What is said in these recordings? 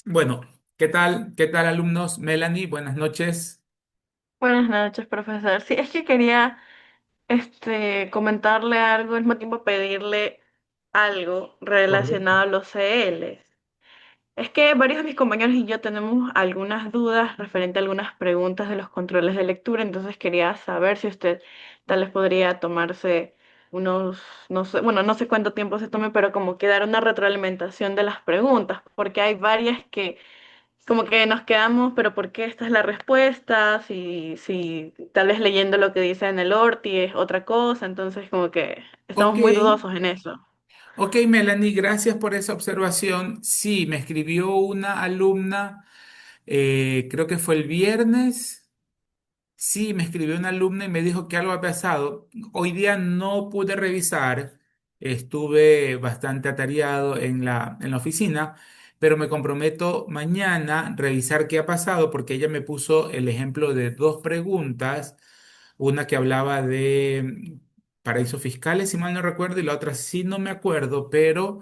Bueno, ¿qué tal? ¿Qué tal, alumnos? Melanie, buenas noches. Buenas noches, profesor. Sí, es que quería comentarle algo, al mismo tiempo pedirle algo Correcto. relacionado a los CLs. Es que varios de mis compañeros y yo tenemos algunas dudas referente a algunas preguntas de los controles de lectura, entonces quería saber si usted tal vez podría tomarse unos, no sé, bueno, no sé cuánto tiempo se tome, pero como que dar una retroalimentación de las preguntas, porque hay varias que como que nos quedamos, pero ¿por qué esta es la respuesta? Si tal vez leyendo lo que dice en el ORTI es otra cosa, entonces como que estamos Ok, muy dudosos en eso. ok, Melanie, gracias por esa observación. Sí, me escribió una alumna, creo que fue el viernes. Sí, me escribió una alumna y me dijo que algo ha pasado. Hoy día no pude revisar, estuve bastante atareado en la oficina, pero me comprometo mañana a revisar qué ha pasado porque ella me puso el ejemplo de dos preguntas, una que hablaba de paraísos fiscales, si mal no recuerdo, y la otra sí no me acuerdo, pero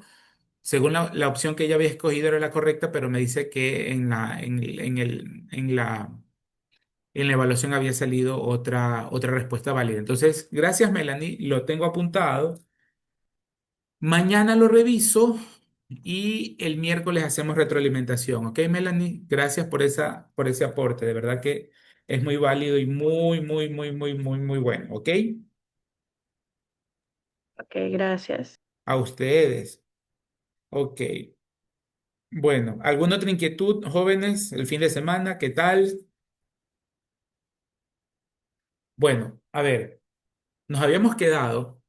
según la opción que ella había escogido era la correcta, pero me dice que en la evaluación había salido otra respuesta válida. Entonces, gracias, Melanie, lo tengo apuntado. Mañana lo reviso y el miércoles hacemos retroalimentación. ¿Ok, Melanie? Gracias por ese aporte. De verdad que es muy válido y muy, muy, muy, muy, muy, muy bueno. ¿Ok? Ok, gracias. A ustedes. Ok. Bueno, ¿alguna otra inquietud, jóvenes? El fin de semana, ¿qué tal? Bueno, a ver, nos habíamos quedado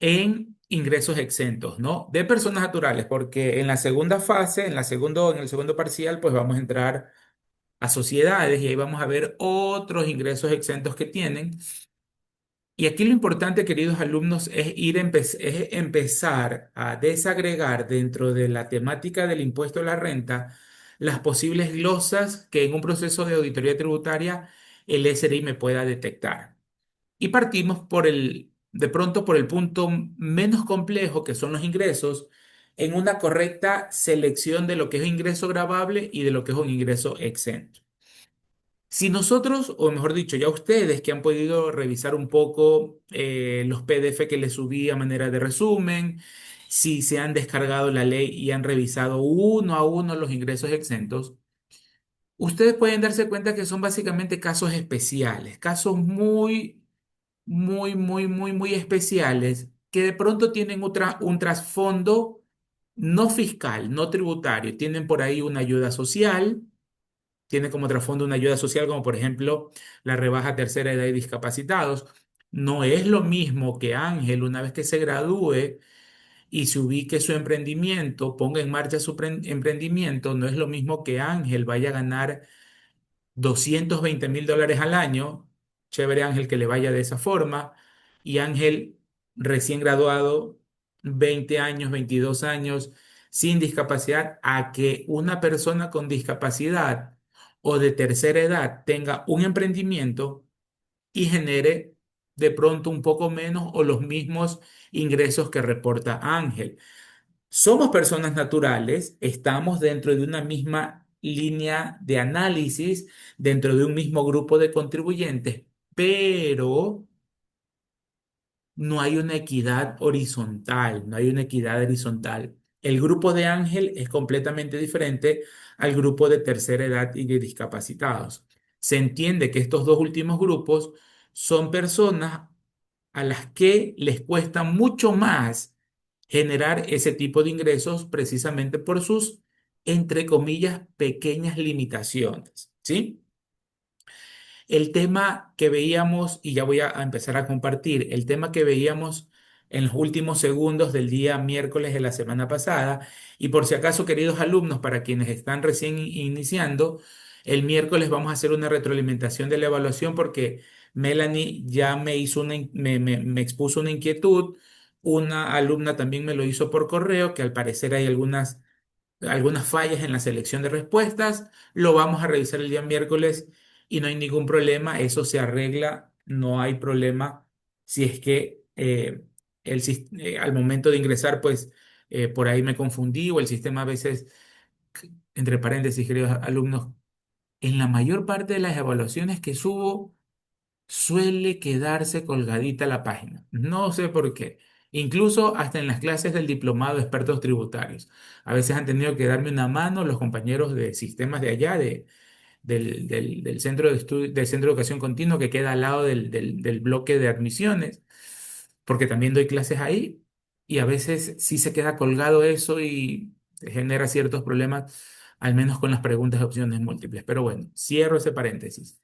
en ingresos exentos, ¿no? De personas naturales, porque en la segunda fase, en el segundo parcial, pues vamos a entrar a sociedades y ahí vamos a ver otros ingresos exentos que tienen. Y aquí lo importante, queridos alumnos, es empezar a desagregar dentro de la temática del impuesto a la renta las posibles glosas que en un proceso de auditoría tributaria el SRI me pueda detectar. Y partimos de pronto por el punto menos complejo, que son los ingresos, en una correcta selección de lo que es un ingreso gravable y de lo que es un ingreso exento. Si nosotros, o mejor dicho, ya ustedes que han podido revisar un poco los PDF que les subí a manera de resumen, si se han descargado la ley y han revisado uno a uno los ingresos exentos, ustedes pueden darse cuenta que son básicamente casos especiales, casos muy muy, muy, muy, muy especiales que de pronto tienen un trasfondo no fiscal, no tributario. Tienen por ahí una ayuda social, tienen como trasfondo una ayuda social como por ejemplo la rebaja a tercera edad y discapacitados. No es lo mismo que Ángel, una vez que se gradúe y se ubique su emprendimiento, ponga en marcha su emprendimiento, no es lo mismo que Ángel vaya a ganar 220.000 dólares al año. Chévere, Ángel, que le vaya de esa forma. Y Ángel, recién graduado, 20 años, 22 años, sin discapacidad, a que una persona con discapacidad o de tercera edad tenga un emprendimiento y genere de pronto un poco menos o los mismos ingresos que reporta Ángel. Somos personas naturales, estamos dentro de una misma línea de análisis, dentro de un mismo grupo de contribuyentes, pero no hay una equidad horizontal, no hay una equidad horizontal. El grupo de Ángel es completamente diferente al grupo de tercera edad y de discapacitados. Se entiende que estos dos últimos grupos son personas a las que les cuesta mucho más generar ese tipo de ingresos precisamente por sus, entre comillas, pequeñas limitaciones, ¿sí? El tema que veíamos, y ya voy a empezar a compartir, el tema que veíamos en los últimos segundos del día miércoles de la semana pasada, y por si acaso, queridos alumnos, para quienes están recién iniciando, el miércoles vamos a hacer una retroalimentación de la evaluación porque Melanie ya me hizo me expuso una inquietud, una alumna también me lo hizo por correo, que al parecer hay algunas fallas en la selección de respuestas. Lo vamos a revisar el día miércoles y no hay ningún problema. Eso se arregla, no hay problema si es que al momento de ingresar, pues por ahí me confundí o el sistema a veces entre paréntesis, queridos alumnos, en la mayor parte de las evaluaciones que subo, suele quedarse colgadita la página. No sé por qué. Incluso hasta en las clases del diplomado de expertos tributarios. A veces han tenido que darme una mano los compañeros de sistemas de allá, del centro de del centro de educación continua que queda al lado del bloque de admisiones, porque también doy clases ahí y a veces sí se queda colgado eso y genera ciertos problemas, al menos con las preguntas de opciones múltiples. Pero bueno, cierro ese paréntesis.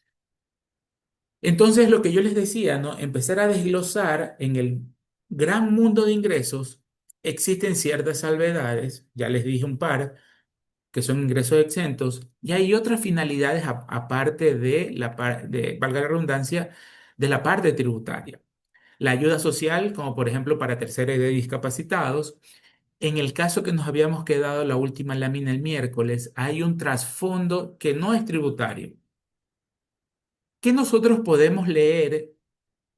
Entonces, lo que yo les decía, ¿no? Empezar a desglosar en el gran mundo de ingresos, existen ciertas salvedades, ya les dije un par, que son ingresos exentos, y hay otras finalidades aparte de valga la redundancia, de la parte tributaria. La ayuda social, como por ejemplo para tercera edad y discapacitados. En el caso que nos habíamos quedado la última lámina el miércoles, hay un trasfondo que no es tributario. ¿Qué nosotros podemos leer?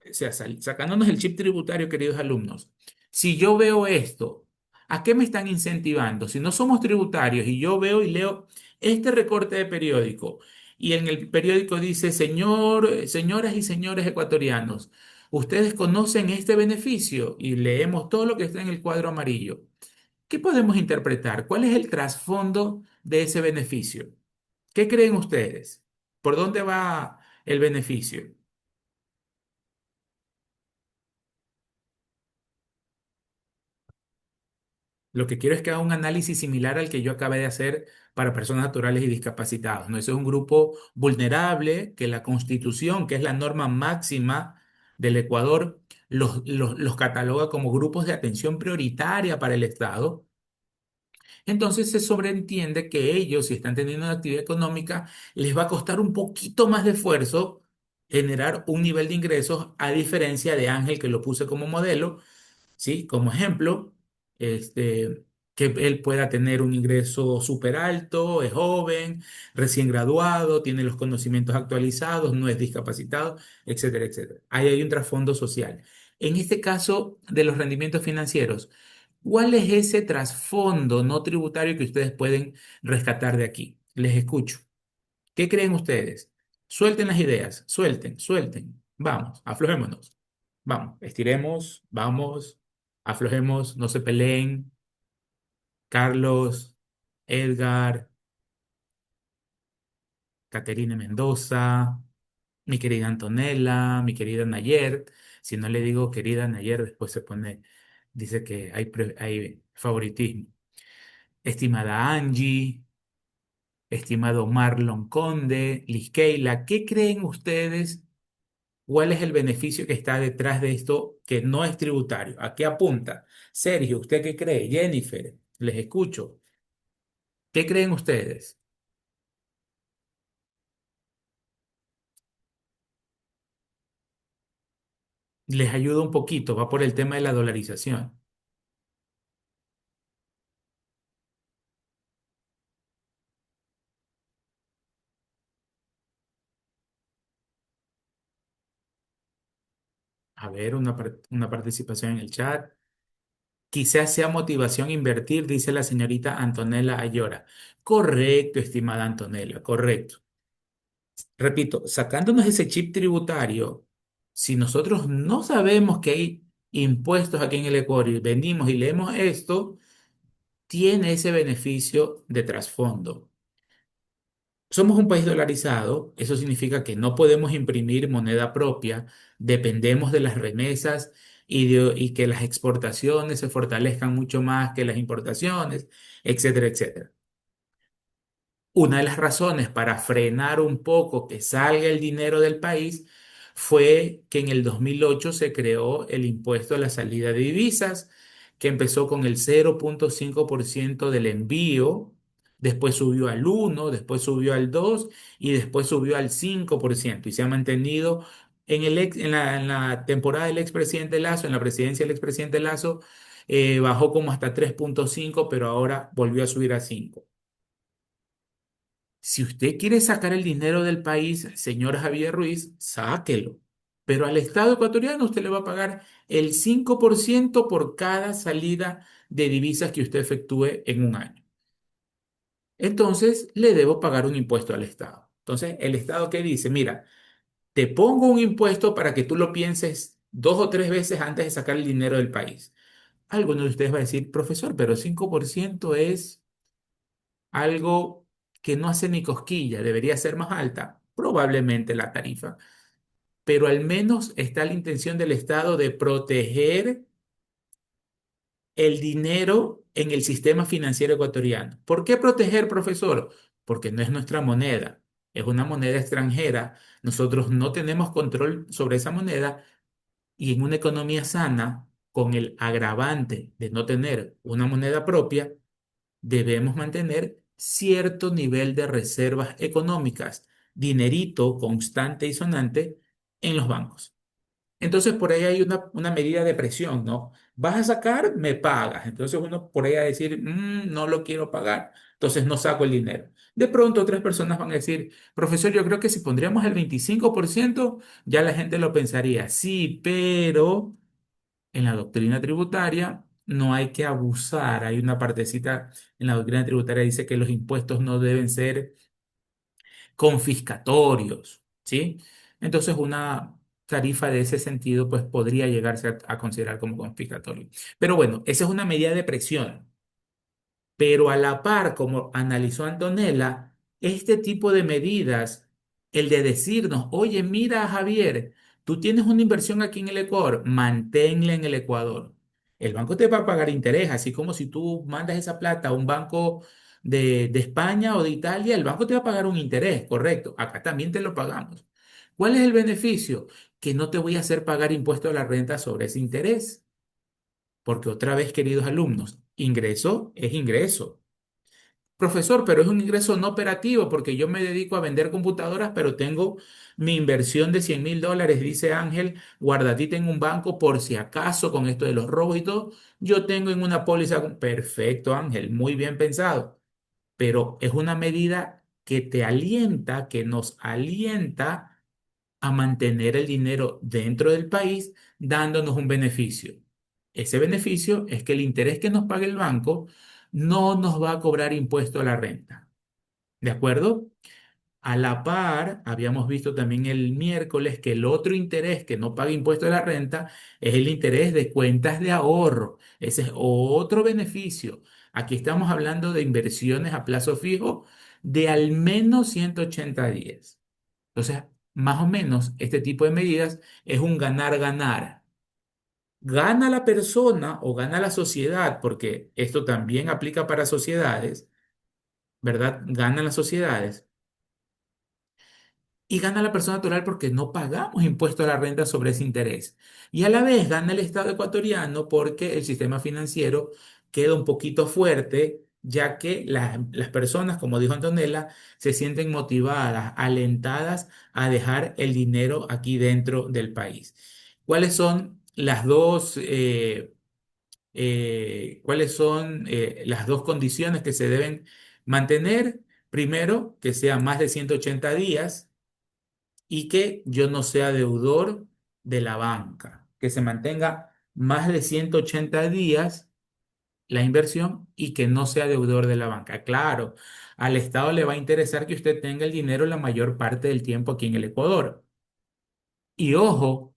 O sea, sacándonos el chip tributario, queridos alumnos, si yo veo esto, ¿a qué me están incentivando? Si no somos tributarios y yo veo y leo este recorte de periódico y en el periódico dice, señoras y señores ecuatorianos, ustedes conocen este beneficio y leemos todo lo que está en el cuadro amarillo. ¿Qué podemos interpretar? ¿Cuál es el trasfondo de ese beneficio? ¿Qué creen ustedes? ¿Por dónde va el beneficio? Lo que quiero es que haga un análisis similar al que yo acabé de hacer para personas naturales y discapacitados, ¿no? Ese es un grupo vulnerable que la Constitución, que es la norma máxima del Ecuador, los cataloga como grupos de atención prioritaria para el Estado. Entonces se sobreentiende que ellos, si están teniendo una actividad económica, les va a costar un poquito más de esfuerzo generar un nivel de ingresos, a diferencia de Ángel, que lo puse como modelo, ¿sí? Como ejemplo, este, que él pueda tener un ingreso súper alto, es joven, recién graduado, tiene los conocimientos actualizados, no es discapacitado, etcétera, etcétera. Ahí hay un trasfondo social. En este caso de los rendimientos financieros, ¿cuál es ese trasfondo no tributario que ustedes pueden rescatar de aquí? Les escucho. ¿Qué creen ustedes? Suelten las ideas, suelten, suelten. Vamos, aflojémonos. Vamos, estiremos, vamos, aflojemos, no se peleen. Carlos, Edgar, Caterina Mendoza, mi querida Antonella, mi querida Nayer. Si no le digo querida Nayer, después se pone, dice que hay favoritismo. Estimada Angie, estimado Marlon Conde, Liskeila, ¿qué creen ustedes? ¿Cuál es el beneficio que está detrás de esto que no es tributario? ¿A qué apunta? Sergio, ¿usted qué cree? Jennifer, les escucho. ¿Qué creen ustedes? Les ayuda un poquito, va por el tema de la dolarización. A ver, una participación en el chat. Quizás sea motivación invertir, dice la señorita Antonella Ayora. Correcto, estimada Antonella, correcto. Repito, sacándonos ese chip tributario, si nosotros no sabemos que hay impuestos aquí en el Ecuador y venimos y leemos esto, tiene ese beneficio de trasfondo. Somos un país dolarizado, eso significa que no podemos imprimir moneda propia, dependemos de las remesas y que las exportaciones se fortalezcan mucho más que las importaciones, etcétera, etcétera. Una de las razones para frenar un poco que salga el dinero del país fue que en el 2008 se creó el impuesto a la salida de divisas, que empezó con el 0,5% del envío, después subió al 1, después subió al 2 y después subió al 5% y se ha mantenido en la temporada del expresidente Lazo, en la presidencia del expresidente Lazo, bajó como hasta 3,5, pero ahora volvió a subir a 5. Si usted quiere sacar el dinero del país, señor Javier Ruiz, sáquelo. Pero al Estado ecuatoriano usted le va a pagar el 5% por cada salida de divisas que usted efectúe en un año. entonces le debo pagar un impuesto al Estado. Entonces, el Estado que dice, mira, te pongo un impuesto para que tú lo pienses 2 o 3 veces antes de sacar el dinero del país. Alguno de ustedes va a decir, profesor, pero 5% es algo que no hace ni cosquilla, debería ser más alta. Probablemente la tarifa, pero al menos está la intención del Estado de proteger el dinero en el sistema financiero ecuatoriano. ¿Por qué proteger, profesor? Porque no es nuestra moneda, es una moneda extranjera. Nosotros no tenemos control sobre esa moneda y en una economía sana, con el agravante de no tener una moneda propia, debemos mantener cierto nivel de reservas económicas, dinerito constante y sonante en los bancos. Entonces, por ahí hay una medida de presión, ¿no? Vas a sacar, me pagas. Entonces, uno por ahí va a decir, no lo quiero pagar, entonces no saco el dinero. De pronto, otras personas van a decir, profesor, yo creo que si pondríamos el 25%, ya la gente lo pensaría. Sí, pero en la doctrina tributaria no hay que abusar. Hay una partecita en la doctrina tributaria que dice que los impuestos no deben ser confiscatorios, ¿sí? Entonces una tarifa de ese sentido pues podría llegarse a considerar como confiscatorio. Pero bueno, esa es una medida de presión. Pero a la par, como analizó Antonella, este tipo de medidas, el de decirnos, oye, mira, Javier, tú tienes una inversión aquí en el Ecuador, manténla en el Ecuador. El banco te va a pagar interés, así como si tú mandas esa plata a un banco de España o de Italia, el banco te va a pagar un interés, correcto. Acá también te lo pagamos. ¿Cuál es el beneficio? Que no te voy a hacer pagar impuesto a la renta sobre ese interés. Porque otra vez, queridos alumnos, ingreso es ingreso. Profesor, pero es un ingreso no operativo porque yo me dedico a vender computadoras, pero tengo mi inversión de $100.000, dice Ángel, guardadita en un banco por si acaso con esto de los robos y todo. Yo tengo en una póliza. Perfecto, Ángel, muy bien pensado, pero es una medida que te alienta, que nos alienta a mantener el dinero dentro del país, dándonos un beneficio. Ese beneficio es que el interés que nos pague el banco no nos va a cobrar impuesto a la renta. ¿De acuerdo? A la par, habíamos visto también el miércoles que el otro interés que no paga impuesto a la renta es el interés de cuentas de ahorro. Ese es otro beneficio. Aquí estamos hablando de inversiones a plazo fijo de al menos 180 días. Entonces, más o menos, este tipo de medidas es un ganar-ganar. Gana la persona o gana la sociedad, porque esto también aplica para sociedades, ¿verdad? Ganan las sociedades y gana la persona natural porque no pagamos impuesto a la renta sobre ese interés. Y a la vez gana el Estado ecuatoriano porque el sistema financiero queda un poquito fuerte, ya que las personas, como dijo Antonella, se sienten motivadas, alentadas a dejar el dinero aquí dentro del país. ¿Cuáles son las dos condiciones que se deben mantener? Primero, que sea más de 180 días y que yo no sea deudor de la banca, que se mantenga más de 180 días la inversión y que no sea deudor de la banca. Claro, al Estado le va a interesar que usted tenga el dinero la mayor parte del tiempo aquí en el Ecuador. Y ojo,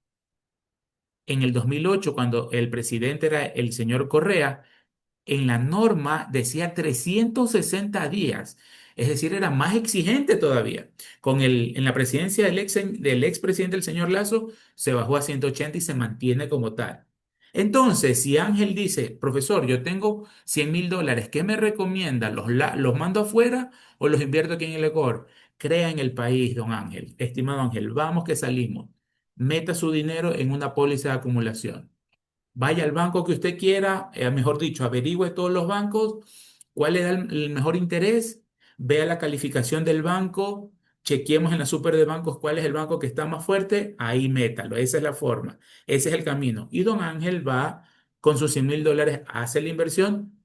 en el 2008, cuando el presidente era el señor Correa, en la norma decía 360 días, es decir, era más exigente todavía. En la presidencia del expresidente, el señor Lazo, se bajó a 180 y se mantiene como tal. Entonces, si Ángel dice, profesor, yo tengo $100.000, ¿qué me recomienda? ¿Los mando afuera o los invierto aquí en el Ecuador? Crea en el país, don Ángel. Estimado Ángel, vamos que salimos. Meta su dinero en una póliza de acumulación. Vaya al banco que usted quiera, mejor dicho, averigüe todos los bancos, cuál le da el mejor interés, vea la calificación del banco, chequeemos en la super de bancos cuál es el banco que está más fuerte, ahí métalo, esa es la forma, ese es el camino. Y don Ángel va con sus $100.000, hace la inversión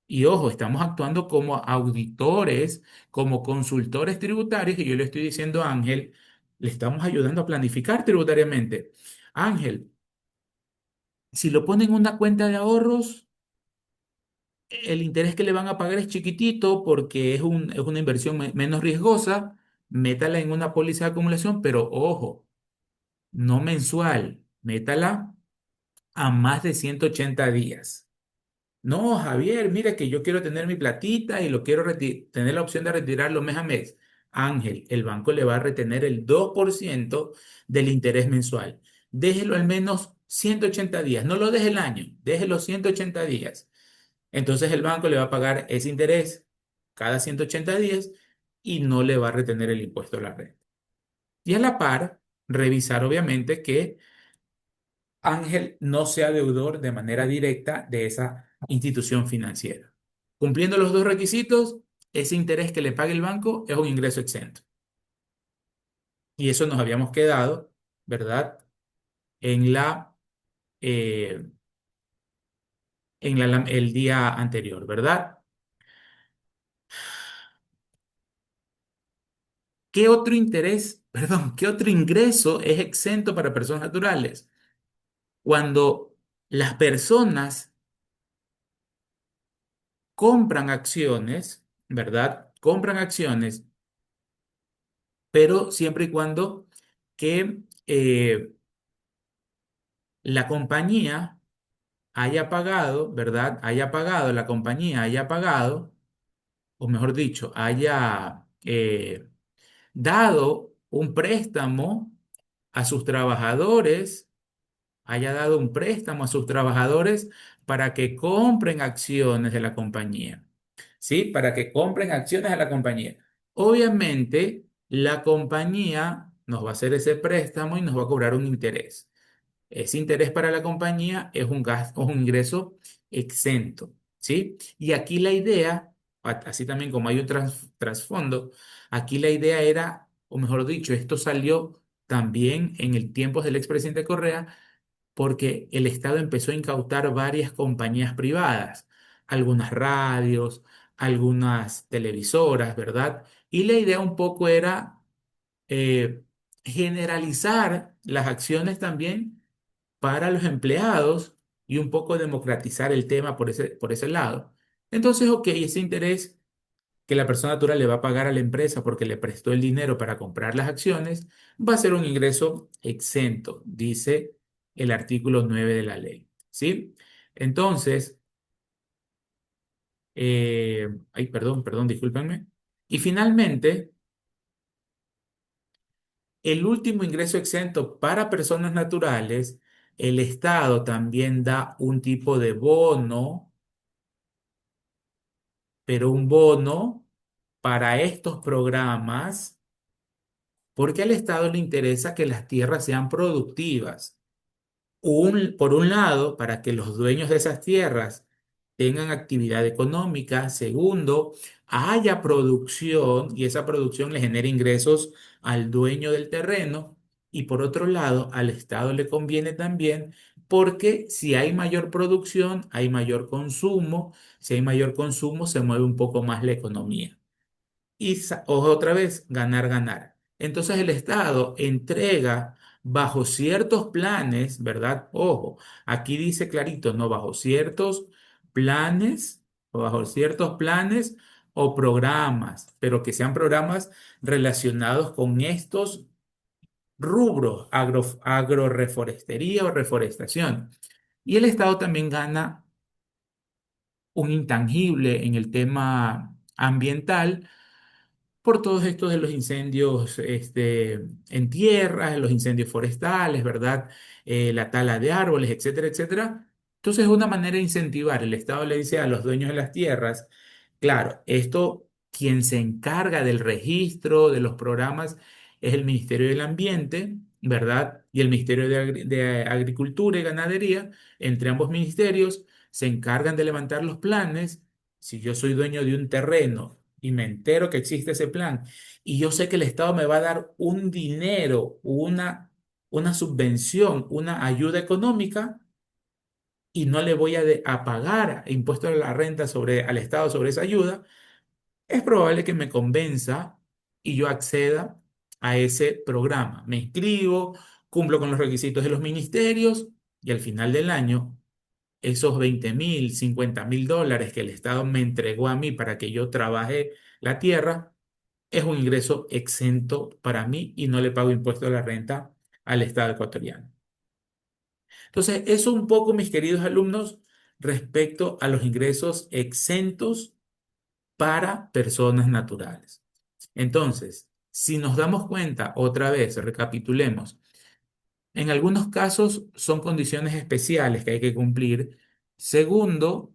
y ojo, estamos actuando como auditores, como consultores tributarios y yo le estoy diciendo a Ángel, le estamos ayudando a planificar tributariamente. Ángel, si lo pone en una cuenta de ahorros, el interés que le van a pagar es chiquitito porque es una inversión menos riesgosa. Métala en una póliza de acumulación, pero ojo, no mensual, métala a más de 180 días. No, Javier, mira que yo quiero tener mi platita y lo quiero tener la opción de retirarlo mes a mes. Ángel, el banco le va a retener el 2% del interés mensual. Déjelo al menos 180 días. No lo deje el año, déjelo 180 días. Entonces el banco le va a pagar ese interés cada 180 días y no le va a retener el impuesto a la renta. Y a la par, revisar obviamente que Ángel no sea deudor de manera directa de esa institución financiera. Cumpliendo los dos requisitos, ese interés que le pague el banco es un ingreso exento. Y eso nos habíamos quedado, ¿verdad? En eh, el día anterior, ¿verdad? ¿Qué otro interés, perdón, qué otro ingreso es exento para personas naturales? Cuando las personas compran acciones, ¿verdad? Compran acciones, pero siempre y cuando que la compañía haya pagado, ¿verdad? Haya pagado, la compañía haya pagado, o mejor dicho, haya dado un préstamo a sus trabajadores, haya dado un préstamo a sus trabajadores para que compren acciones de la compañía, ¿sí? Para que compren acciones de la compañía. Obviamente, la compañía nos va a hacer ese préstamo y nos va a cobrar un interés. Ese interés para la compañía es un gasto, un ingreso exento, ¿sí? Y aquí la idea, así también como hay un trasfondo, aquí la idea era, o mejor dicho, esto salió también en el tiempo del expresidente Correa, porque el Estado empezó a incautar varias compañías privadas, algunas radios, algunas televisoras, ¿verdad? Y la idea un poco era eh, generalizar las acciones también para los empleados y un poco democratizar el tema por ese lado. Entonces, ok, ese interés que la persona natural le va a pagar a la empresa porque le prestó el dinero para comprar las acciones, va a ser un ingreso exento, dice el artículo 9 de la ley. ¿Sí? Entonces, ay, perdón, discúlpenme. Y finalmente, el último ingreso exento para personas naturales, el Estado también da un tipo de bono, pero un bono para estos programas porque al Estado le interesa que las tierras sean productivas. Por un lado, para que los dueños de esas tierras tengan actividad económica. Segundo, haya producción y esa producción le genere ingresos al dueño del terreno. Y por otro lado, al Estado le conviene también porque si hay mayor producción, hay mayor consumo. Si hay mayor consumo, se mueve un poco más la economía y otra vez ganar, ganar. Entonces el Estado entrega bajo ciertos planes, ¿verdad? Ojo, aquí dice clarito, no bajo ciertos planes o bajo ciertos planes o programas, pero que sean programas relacionados con estos rubros, agroreforestería o reforestación. Y el Estado también gana un intangible en el tema ambiental por todos estos de los incendios en tierras, los incendios forestales, ¿verdad? La tala de árboles, etcétera, etcétera. Entonces es una manera de incentivar. El Estado le dice a los dueños de las tierras, claro, esto quien se encarga del registro de los programas es el Ministerio del Ambiente, ¿verdad? Y el Ministerio de Agricultura y Ganadería. Entre ambos ministerios se encargan de levantar los planes. Si yo soy dueño de un terreno y me entero que existe ese plan y yo sé que el Estado me va a dar un dinero, una subvención, una ayuda económica y no le voy a pagar impuesto a la renta al Estado sobre esa ayuda, es probable que me convenza y yo acceda a ese programa. Me inscribo, cumplo con los requisitos de los ministerios y al final del año esos 20.000, 50.000 dólares que el Estado me entregó a mí para que yo trabaje la tierra, es un ingreso exento para mí y no le pago impuesto a la renta al Estado ecuatoriano. Entonces, eso un poco, mis queridos alumnos, respecto a los ingresos exentos para personas naturales. Entonces, si nos damos cuenta, otra vez, recapitulemos, en algunos casos son condiciones especiales que hay que cumplir. Segundo,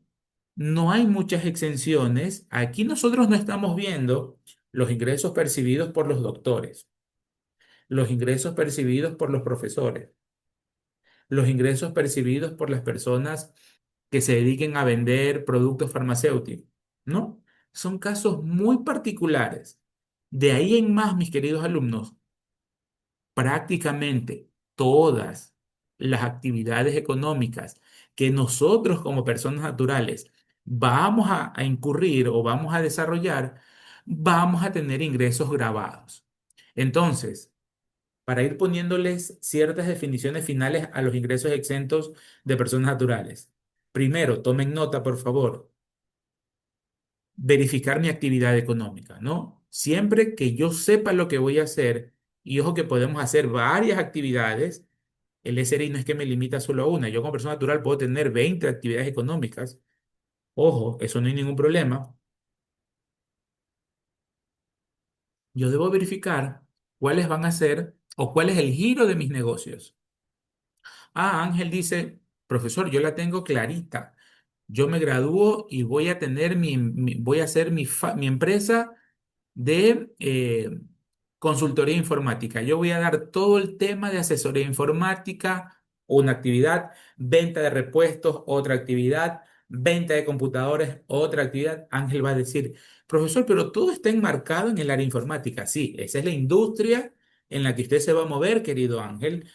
no hay muchas exenciones. Aquí nosotros no estamos viendo los ingresos percibidos por los doctores, los ingresos percibidos por los profesores, los ingresos percibidos por las personas que se dediquen a vender productos farmacéuticos. No, son casos muy particulares. De ahí en más, mis queridos alumnos, prácticamente todas las actividades económicas que nosotros como personas naturales vamos a incurrir o vamos a desarrollar, vamos a tener ingresos grabados. Entonces, para ir poniéndoles ciertas definiciones finales a los ingresos exentos de personas naturales. Primero, tomen nota, por favor, verificar mi actividad económica, ¿no? Siempre que yo sepa lo que voy a hacer, y ojo que podemos hacer varias actividades, el SRI no es que me limita solo a una, yo como persona natural puedo tener 20 actividades económicas, ojo, eso no hay ningún problema. Yo debo verificar cuáles van a ser o cuál es el giro de mis negocios. Ah, Ángel dice, profesor, yo la tengo clarita. Yo me gradúo y voy a tener voy a hacer mi empresa de consultoría informática. Yo voy a dar todo el tema de asesoría informática, una actividad, venta de repuestos, otra actividad, venta de computadores, otra actividad. Ángel va a decir, profesor, pero todo está enmarcado en el área informática. Sí, esa es la industria en la que usted se va a mover, querido Ángel,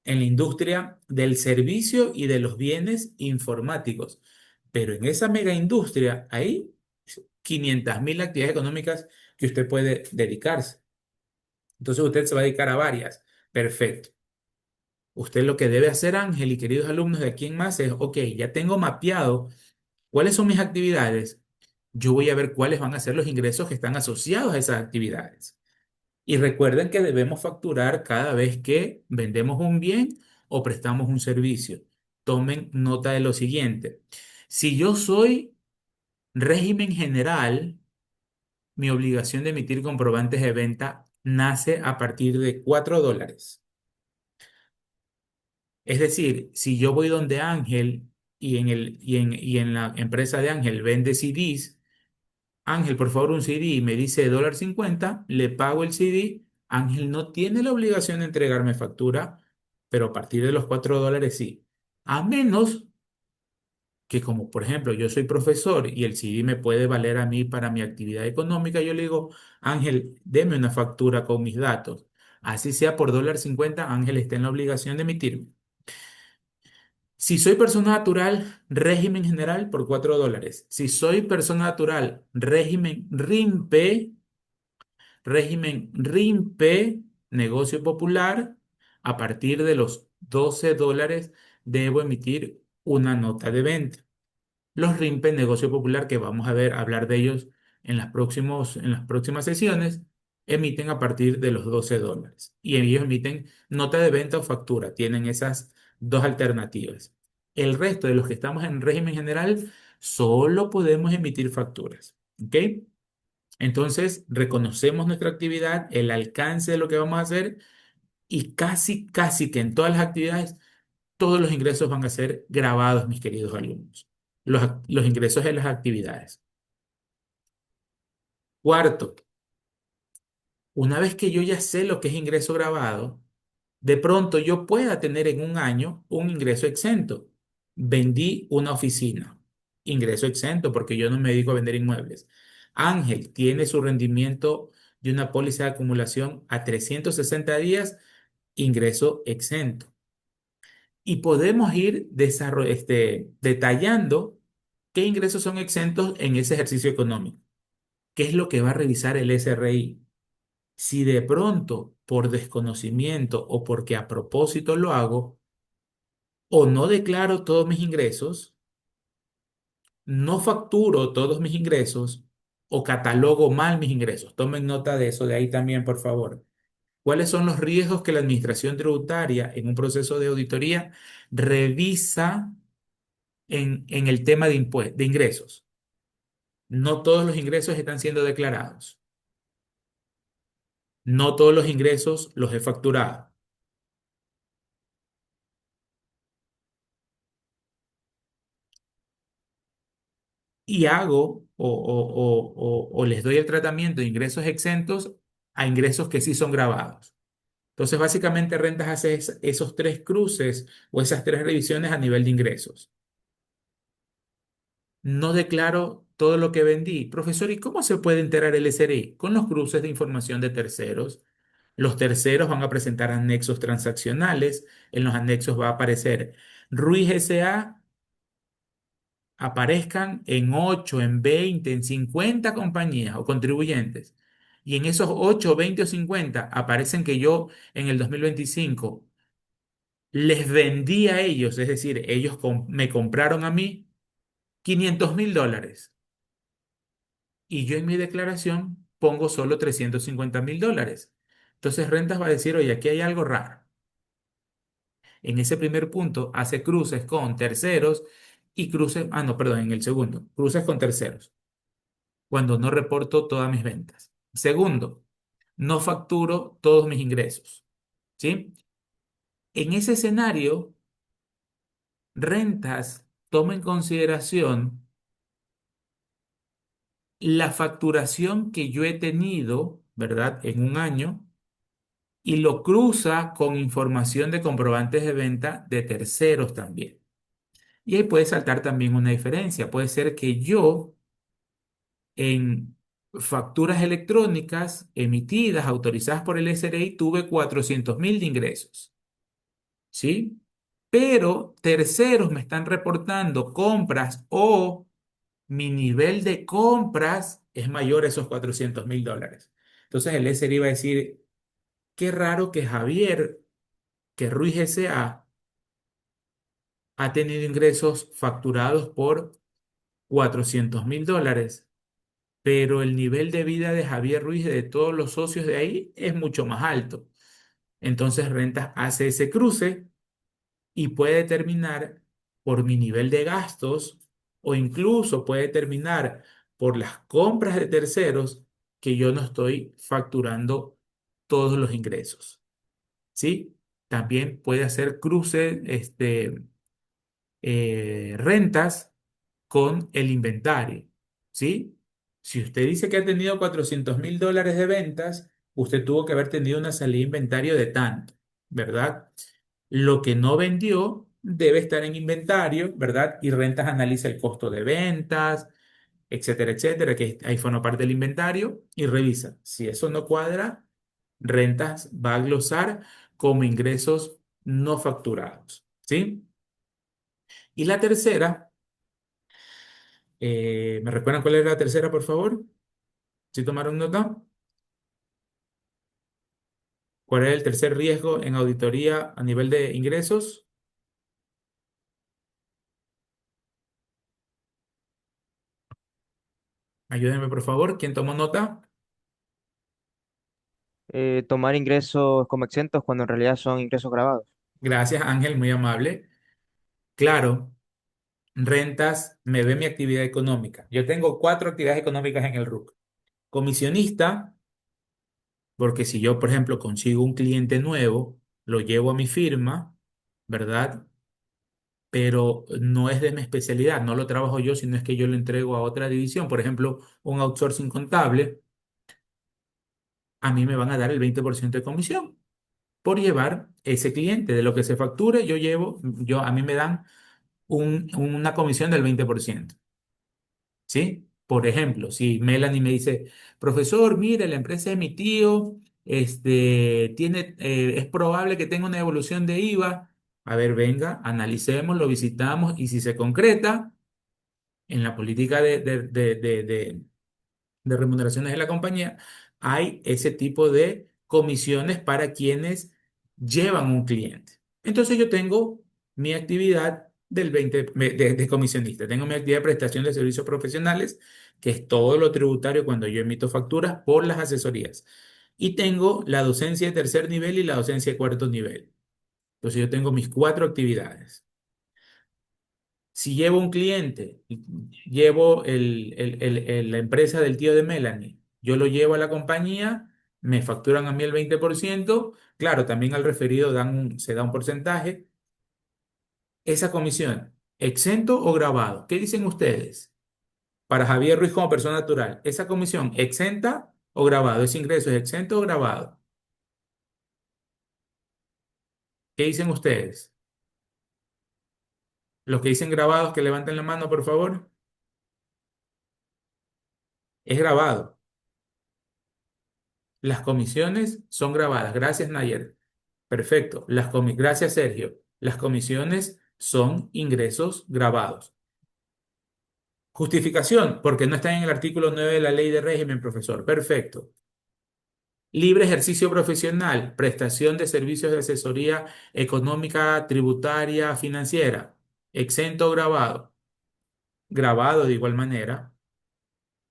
en la industria del servicio y de los bienes informáticos. Pero en esa mega industria hay 500.000 actividades económicas que usted puede dedicarse. Entonces usted se va a dedicar a varias. Perfecto. Usted lo que debe hacer, Ángel y queridos alumnos de aquí en más, es, ok, ya tengo mapeado cuáles son mis actividades. Yo voy a ver cuáles van a ser los ingresos que están asociados a esas actividades. Y recuerden que debemos facturar cada vez que vendemos un bien o prestamos un servicio. Tomen nota de lo siguiente. Si yo soy régimen general, mi obligación de emitir comprobantes de venta nace a partir de $4. Es decir, si yo voy donde Ángel y en la empresa de Ángel vende CDs, Ángel, por favor, un CD y me dice $1.50, le pago el CD. Ángel no tiene la obligación de entregarme factura, pero a partir de los $4 sí. A menos que, como por ejemplo yo soy profesor y el CD me puede valer a mí para mi actividad económica, yo le digo, Ángel, deme una factura con mis datos. Así sea por $1.50, Ángel está en la obligación de emitirme. Si soy persona natural, régimen general por $4. Si soy persona natural, régimen RIMPE, negocio popular, a partir de los $12 debo emitir una nota de venta. Los RIMPE, negocio popular, que vamos a ver, hablar de ellos en las próximas sesiones, emiten a partir de los $12. Y ellos emiten nota de venta o factura. Tienen esas dos alternativas. El resto de los que estamos en régimen general, solo podemos emitir facturas. ¿Ok? Entonces, reconocemos nuestra actividad, el alcance de lo que vamos a hacer y casi, casi que en todas las actividades, todos los ingresos van a ser grabados, mis queridos alumnos. Los ingresos de las actividades. Cuarto, una vez que yo ya sé lo que es ingreso grabado, de pronto yo pueda tener en un año un ingreso exento. Vendí una oficina, ingreso exento porque yo no me dedico a vender inmuebles. Ángel tiene su rendimiento de una póliza de acumulación a 360 días, ingreso exento. Y podemos ir detallando qué ingresos son exentos en ese ejercicio económico. ¿Qué es lo que va a revisar el SRI? Si de pronto, por desconocimiento o porque a propósito lo hago, o no declaro todos mis ingresos, no facturo todos mis ingresos o catalogo mal mis ingresos. Tomen nota de eso de ahí también, por favor. ¿Cuáles son los riesgos que la administración tributaria en un proceso de auditoría revisa en el tema de ingresos? No todos los ingresos están siendo declarados. No todos los ingresos los he facturado. Y hago o les doy el tratamiento de ingresos exentos a ingresos que sí son grabados. Entonces, básicamente, rentas hace esos tres cruces o esas tres revisiones a nivel de ingresos. No declaro todo lo que vendí. Profesor, ¿y cómo se puede enterar el SRI? Con los cruces de información de terceros. Los terceros van a presentar anexos transaccionales. En los anexos va a aparecer Ruiz S.A. aparezcan en 8, en 20, en 50 compañías o contribuyentes. Y en esos 8, 20 o 50 aparecen que yo en el 2025 les vendí a ellos, es decir, ellos me compraron a mí $500.000 y yo en mi declaración pongo solo $350.000. Entonces Rentas va a decir, oye, aquí hay algo raro. En ese primer punto hace cruces con terceros y cruces, no, perdón, en el segundo, cruces con terceros, cuando no reporto todas mis ventas. Segundo, no facturo todos mis ingresos, ¿sí? En ese escenario, Rentas toma en consideración la facturación que yo he tenido, ¿verdad? En un año y lo cruza con información de comprobantes de venta de terceros también. Y ahí puede saltar también una diferencia. Puede ser que yo en facturas electrónicas emitidas, autorizadas por el SRI, tuve 400.000 de ingresos, ¿sí? Pero terceros me están reportando compras o mi nivel de compras es mayor a esos $400.000. Entonces el SRI va a decir, qué raro que Javier, que Ruiz S.A. ha tenido ingresos facturados por $400.000, pero el nivel de vida de Javier Ruiz, de todos los socios de ahí, es mucho más alto. Entonces Rentas hace ese cruce y puede determinar por mi nivel de gastos o incluso puede determinar por las compras de terceros que yo no estoy facturando todos los ingresos, ¿sí? También puede hacer cruce, rentas con el inventario, ¿sí? Si usted dice que ha tenido $400.000 de ventas, usted tuvo que haber tenido una salida de inventario de tanto, ¿verdad? Lo que no vendió debe estar en inventario, ¿verdad? Y rentas analiza el costo de ventas, etcétera, etcétera, que ahí forma parte del inventario y revisa. Si eso no cuadra, rentas va a glosar como ingresos no facturados, ¿sí? Y la tercera, ¿me recuerdan cuál era la tercera, por favor? ¿Si tomaron nota? ¿Cuál es el tercer riesgo en auditoría a nivel de ingresos? Ayúdenme, por favor. ¿Quién tomó nota? Tomar ingresos como exentos cuando en realidad son ingresos grabados. Gracias, Ángel, muy amable. Claro, rentas, me ve mi actividad económica. Yo tengo cuatro actividades económicas en el RUC. Comisionista, porque si yo, por ejemplo, consigo un cliente nuevo, lo llevo a mi firma, ¿verdad? Pero no es de mi especialidad, no lo trabajo yo, sino es que yo lo entrego a otra división. Por ejemplo, un outsourcing contable, a mí me van a dar el 20% de comisión por llevar ese cliente. De lo que se facture, a mí me dan una comisión del 20%. ¿Sí? Por ejemplo, si Melanie me dice, profesor, mire, la empresa de mi tío, es probable que tenga una devolución de IVA. A ver, venga, analicemos, lo visitamos y si se concreta en la política de remuneraciones de la compañía, hay ese tipo de comisiones para quienes llevan un cliente. Entonces yo tengo mi actividad de comisionista. Tengo mi actividad de prestación de servicios profesionales, que es todo lo tributario cuando yo emito facturas por las asesorías. Y tengo la docencia de tercer nivel y la docencia de cuarto nivel. Entonces yo tengo mis cuatro actividades. Si llevo un cliente, llevo la empresa del tío de Melanie, yo lo llevo a la compañía, me facturan a mí el 20%, claro, también al referido se da un porcentaje. Esa comisión, ¿exento o grabado? ¿Qué dicen ustedes? Para Javier Ruiz como persona natural, ¿esa comisión exenta o grabado? ¿Ese ingreso es exento o grabado? ¿Qué dicen ustedes? Los que dicen grabados, que levanten la mano, por favor. Es grabado. Las comisiones son grabadas. Gracias, Nayer. Perfecto. Gracias, Sergio. Las comisiones son ingresos grabados. Justificación, porque no está en el artículo 9 de la ley de régimen, profesor. Perfecto. Libre ejercicio profesional, prestación de servicios de asesoría económica, tributaria, financiera. Exento o grabado. Grabado de igual manera.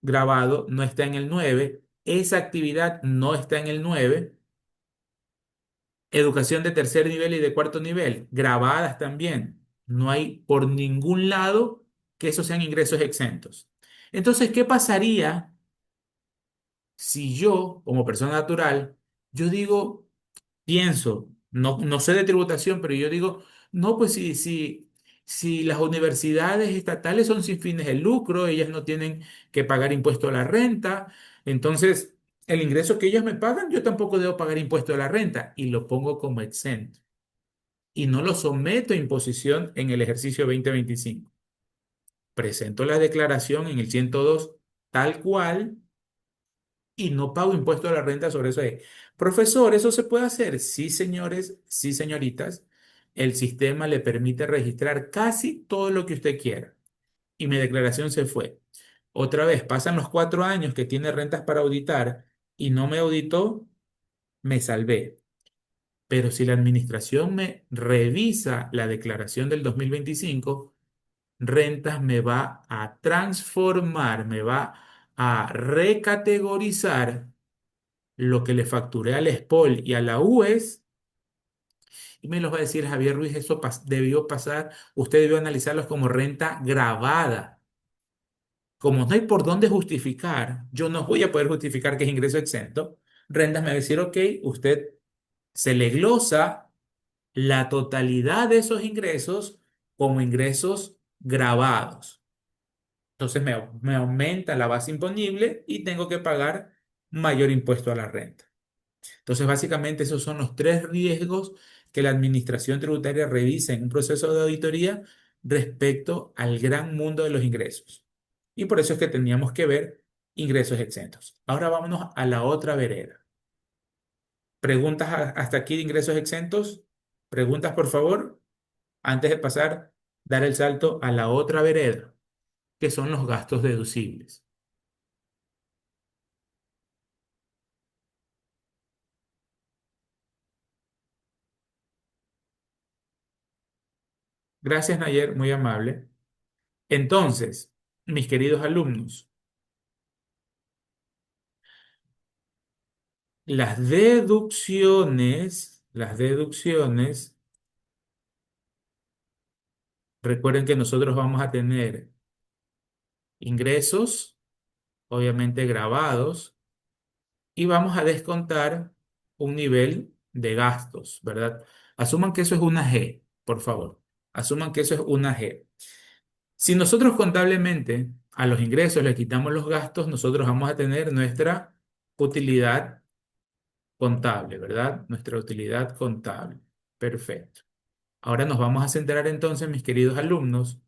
Grabado no está en el 9. Esa actividad no está en el 9. Educación de tercer nivel y de cuarto nivel, grabadas también. No hay por ningún lado que esos sean ingresos exentos. Entonces, ¿qué pasaría si yo, como persona natural, yo digo, pienso, no sé de tributación, pero yo digo, no, pues si las universidades estatales son sin fines de lucro, ellas no tienen que pagar impuesto a la renta, entonces el ingreso que ellas me pagan, yo tampoco debo pagar impuesto a la renta y lo pongo como exento y no lo someto a imposición en el ejercicio 2025. Presento la declaración en el 102 tal cual y no pago impuesto a la renta sobre eso. Profesor, ¿eso se puede hacer? Sí, señores, sí, señoritas. El sistema le permite registrar casi todo lo que usted quiera. Y mi declaración se fue. Otra vez, pasan los 4 años que tiene rentas para auditar y no me auditó, me salvé. Pero si la administración me revisa la declaración del 2025, rentas me va a transformar, me va a recategorizar lo que le facturé al SPOL y a la UES y me los va a decir Javier Ruiz, eso debió pasar, usted debió analizarlos como renta grabada. Como no hay por dónde justificar, yo no voy a poder justificar que es ingreso exento. Rentas me va a decir, ok, usted se le glosa la totalidad de esos ingresos como ingresos grabados. Entonces me aumenta la base imponible y tengo que pagar mayor impuesto a la renta. Entonces, básicamente esos son los tres riesgos que la administración tributaria revisa en un proceso de auditoría respecto al gran mundo de los ingresos. Y por eso es que teníamos que ver ingresos exentos. Ahora vámonos a la otra vereda. ¿Preguntas hasta aquí de ingresos exentos? ¿Preguntas, por favor? Antes de pasar, dar el salto a la otra vereda, que son los gastos deducibles. Gracias, Nayer, muy amable. Entonces, mis queridos alumnos, las deducciones, recuerden que nosotros vamos a tener ingresos, obviamente grabados, y vamos a descontar un nivel de gastos, ¿verdad? Asuman que eso es una G, por favor. Asuman que eso es una G. Si nosotros contablemente a los ingresos le quitamos los gastos, nosotros vamos a tener nuestra utilidad contable, ¿verdad? Nuestra utilidad contable. Perfecto. Ahora nos vamos a centrar entonces, mis queridos alumnos,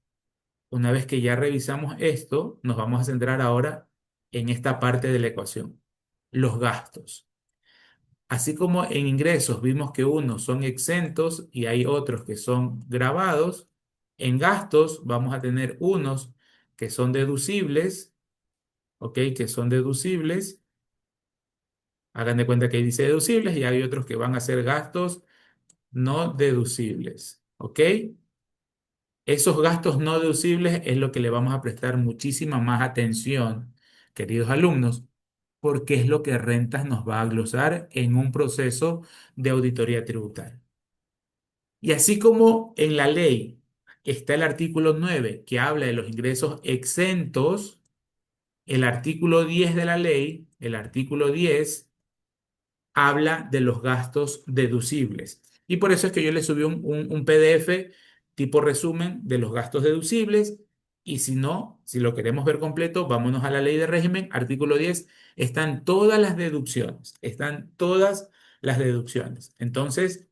una vez que ya revisamos esto, nos vamos a centrar ahora en esta parte de la ecuación, los gastos. Así como en ingresos vimos que unos son exentos y hay otros que son grabados, en gastos vamos a tener unos que son deducibles, ¿ok? Que son deducibles. Hagan de cuenta que ahí dice deducibles y hay otros que van a ser gastos no deducibles, ¿ok? Esos gastos no deducibles es lo que le vamos a prestar muchísima más atención, queridos alumnos, porque es lo que Rentas nos va a glosar en un proceso de auditoría tributaria. Y así como en la ley está el artículo 9 que habla de los ingresos exentos, el artículo 10 de la ley, el artículo 10 habla de los gastos deducibles. Y por eso es que yo le subí un PDF tipo resumen de los gastos deducibles. Y si no, si lo queremos ver completo, vámonos a la ley de régimen, artículo 10, están todas las deducciones, están todas las deducciones. Entonces,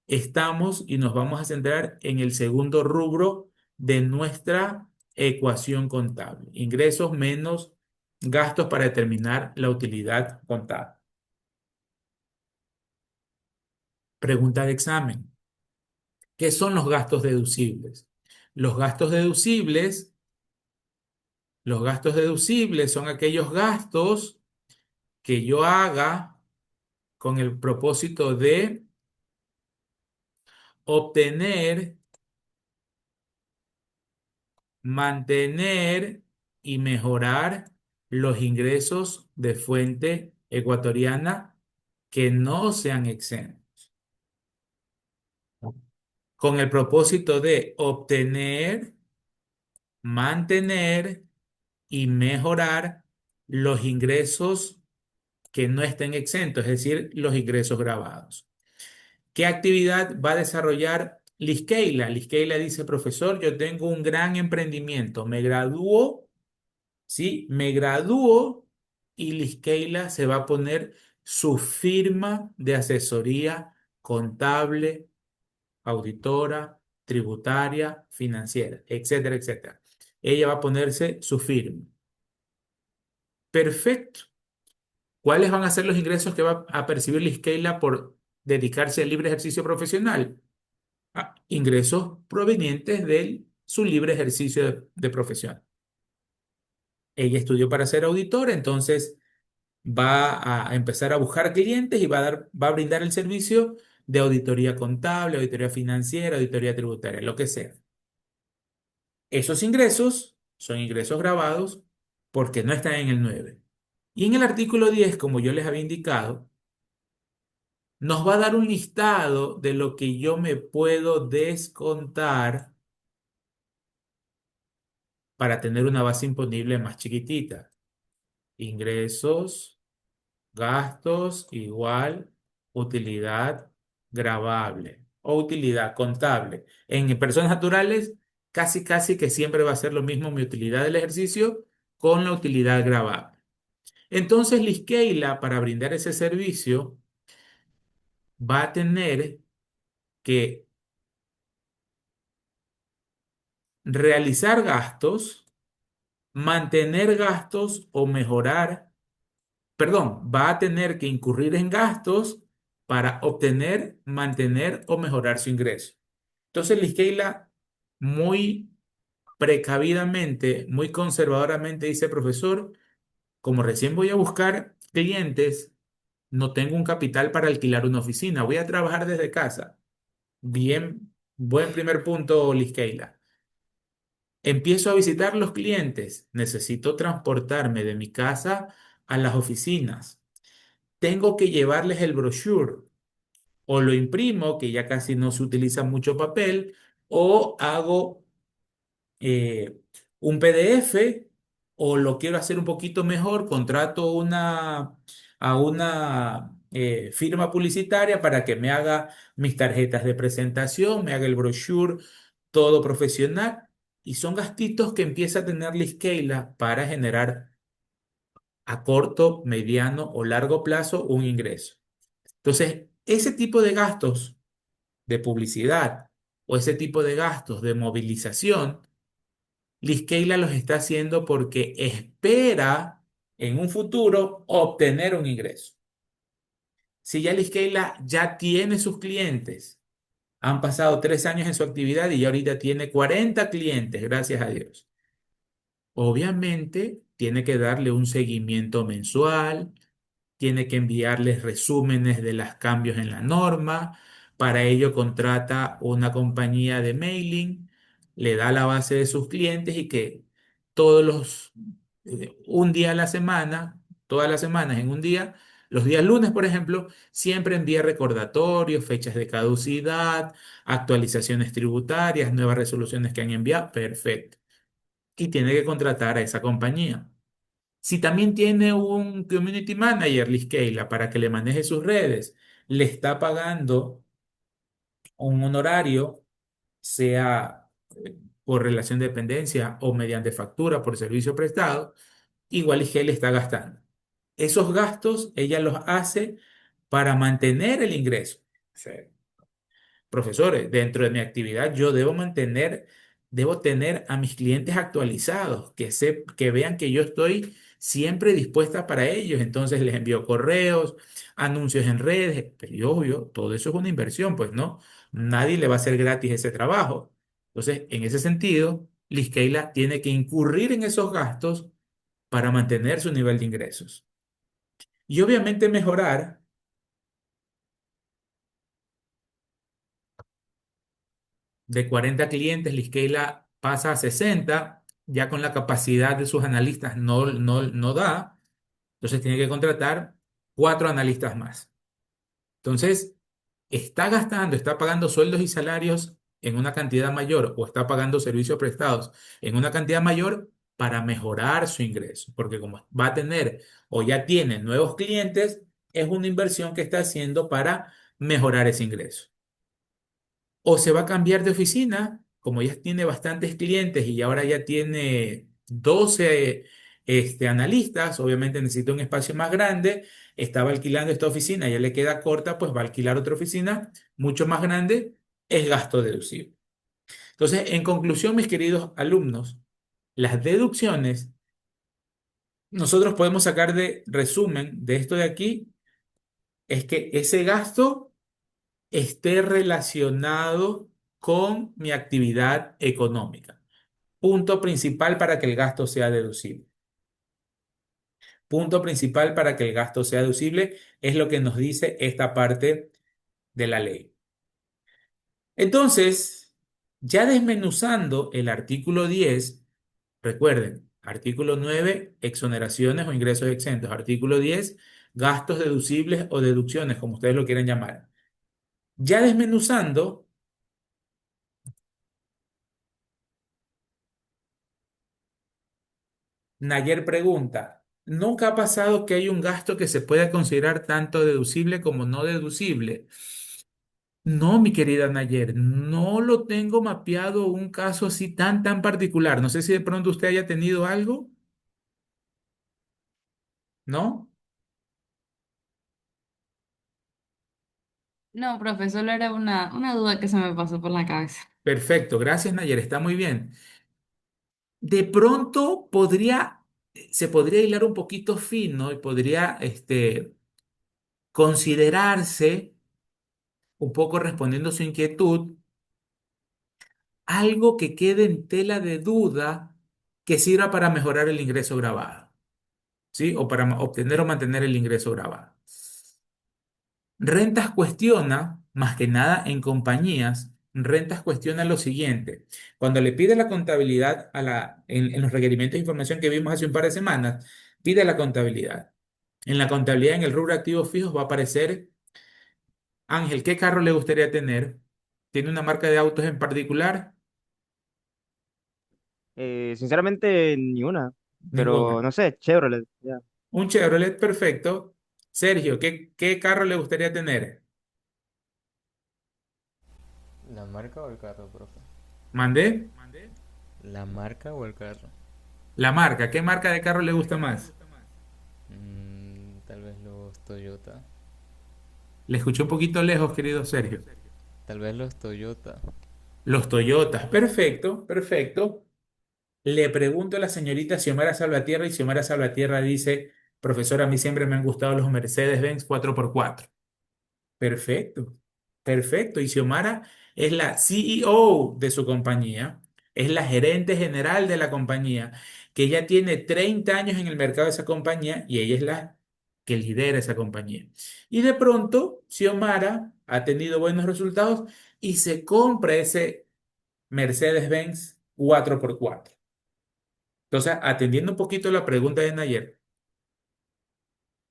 estamos y nos vamos a centrar en el segundo rubro de nuestra ecuación contable, ingresos menos gastos para determinar la utilidad contable. Pregunta de examen. ¿Qué son los gastos deducibles? Los gastos deducibles, los gastos deducibles son aquellos gastos que yo haga con el propósito de obtener, mantener y mejorar los ingresos de fuente ecuatoriana que no sean exentos. Con el propósito de obtener, mantener y mejorar los ingresos que no estén exentos, es decir, los ingresos grabados. ¿Qué actividad va a desarrollar Liskeila? Liskeila dice, profesor, yo tengo un gran emprendimiento, me gradúo, ¿sí? Me gradúo y Liskeila se va a poner su firma de asesoría contable, auditora, tributaria, financiera, etcétera, etcétera. Ella va a ponerse su firma. Perfecto. ¿Cuáles van a ser los ingresos que va a percibir Liskeila por dedicarse al libre ejercicio profesional? Ingresos provenientes de su libre ejercicio de profesión. Ella estudió para ser auditora, entonces va a empezar a buscar clientes y va a brindar el servicio de auditoría contable, auditoría financiera, auditoría tributaria, lo que sea. Esos ingresos son ingresos grabados porque no están en el 9. Y en el artículo 10, como yo les había indicado, nos va a dar un listado de lo que yo me puedo descontar para tener una base imponible más chiquitita. Ingresos, gastos igual utilidad gravable o utilidad contable. En personas naturales, casi que siempre va a ser lo mismo mi utilidad del ejercicio con la utilidad gravable. Entonces, Liskeila, para brindar ese servicio, va a tener que realizar gastos, mantener gastos o mejorar, perdón, va a tener que incurrir en gastos para obtener, mantener o mejorar su ingreso. Entonces, Liskeila muy precavidamente, muy conservadoramente dice, profesor, como recién voy a buscar clientes, no tengo un capital para alquilar una oficina, voy a trabajar desde casa. Bien, buen primer punto, Liskeila. Empiezo a visitar los clientes. Necesito transportarme de mi casa a las oficinas. Tengo que llevarles el brochure o lo imprimo, que ya casi no se utiliza mucho papel, o hago eh, un PDF o lo quiero hacer un poquito mejor, contrato a una firma publicitaria para que me haga mis tarjetas de presentación, me haga el brochure, todo profesional. Y son gastitos que empieza a tener la Liskeila para generar a corto, mediano o largo plazo un ingreso. Entonces, ese tipo de gastos de publicidad o ese tipo de gastos de movilización, Liskeila los está haciendo porque espera en un futuro obtener un ingreso. Si ya Liskeila ya tiene sus clientes, han pasado 3 años en su actividad y ya ahorita tiene 40 clientes, gracias a Dios. Obviamente tiene que darle un seguimiento mensual, tiene que enviarles resúmenes de los cambios en la norma. Para ello contrata una compañía de mailing le da la base de sus clientes y que todos un día a la semana, todas las semanas en un día, los días lunes, por ejemplo, siempre envía recordatorios, fechas de caducidad, actualizaciones tributarias, nuevas resoluciones que han enviado. Perfecto. Y tiene que contratar a esa compañía. Si también tiene un community manager, Liskeila, para que le maneje sus redes, le está pagando un honorario, sea por relación de dependencia o mediante factura por servicio prestado, igual es que él está gastando. Esos gastos ella los hace para mantener el ingreso. Sí. Profesores, dentro de mi actividad yo debo tener a mis clientes actualizados, que vean que yo estoy siempre dispuesta para ellos. Entonces les envío correos, anuncios en redes, pero y obvio, todo eso es una inversión, pues no, nadie le va a hacer gratis ese trabajo. Entonces, en ese sentido, Liskeila tiene que incurrir en esos gastos para mantener su nivel de ingresos. Y obviamente mejorar. De 40 clientes, Liskeila pasa a 60, ya con la capacidad de sus analistas no da, entonces tiene que contratar 4 analistas más. Entonces, está pagando sueldos y salarios en una cantidad mayor o está pagando servicios prestados en una cantidad mayor para mejorar su ingreso, porque como va a tener o ya tiene nuevos clientes, es una inversión que está haciendo para mejorar ese ingreso. O se va a cambiar de oficina, como ya tiene bastantes clientes y ahora ya tiene 12 analistas, obviamente necesita un espacio más grande, estaba alquilando esta oficina, ya le queda corta, pues va a alquilar otra oficina mucho más grande, es gasto deducible. Entonces, en conclusión, mis queridos alumnos, las deducciones, nosotros podemos sacar de resumen de esto de aquí, es que ese gasto esté relacionado con mi actividad económica. Punto principal para que el gasto sea deducible. Punto principal para que el gasto sea deducible es lo que nos dice esta parte de la ley. Entonces, ya desmenuzando el artículo 10, recuerden, artículo 9, exoneraciones o ingresos exentos. Artículo 10, gastos deducibles o deducciones, como ustedes lo quieran llamar. Ya desmenuzando, Nayer pregunta, ¿nunca ha pasado que hay un gasto que se pueda considerar tanto deducible como no deducible? No, mi querida Nayer, no lo tengo mapeado un caso así tan particular. No sé si de pronto usted haya tenido algo, ¿no? No, profe, solo era una duda que se me pasó por la cabeza. Perfecto, gracias Nayer, está muy bien. De pronto se podría hilar un poquito fino y podría considerarse, un poco respondiendo a su inquietud, algo que quede en tela de duda que sirva para mejorar el ingreso grabado, ¿sí? O para obtener o mantener el ingreso grabado. Rentas cuestiona, más que nada en compañías, Rentas cuestiona lo siguiente. Cuando le pide la contabilidad en los requerimientos de información que vimos hace un par de semanas, pide la contabilidad. En la contabilidad, en el rubro activos fijos, va a aparecer, Ángel, ¿qué carro le gustaría tener? ¿Tiene una marca de autos en particular? Sinceramente, ni una, pero Ninguna. no sé, Chevrolet. Ya. Un Chevrolet, perfecto. Sergio, ¿qué carro le gustaría tener? ¿La marca o el carro, profe? ¿Mandé? ¿La marca o el carro? La marca, ¿qué marca de carro le gusta más? Tal vez los Toyota. Le escuché un poquito lejos, querido Sergio. Tal vez los Toyota. Los Toyotas, perfecto, perfecto. Le pregunto a la señorita Xiomara Salvatierra y Xiomara Salvatierra dice, profesor, a mí siempre me han gustado los Mercedes-Benz 4x4. Perfecto, perfecto. Y Xiomara es la CEO de su compañía, es la gerente general de la compañía, que ya tiene 30 años en el mercado de esa compañía y ella es la que lidera esa compañía. Y de pronto, Xiomara ha tenido buenos resultados y se compra Mercedes-Benz 4x4. Entonces, atendiendo un poquito la pregunta de Nayer,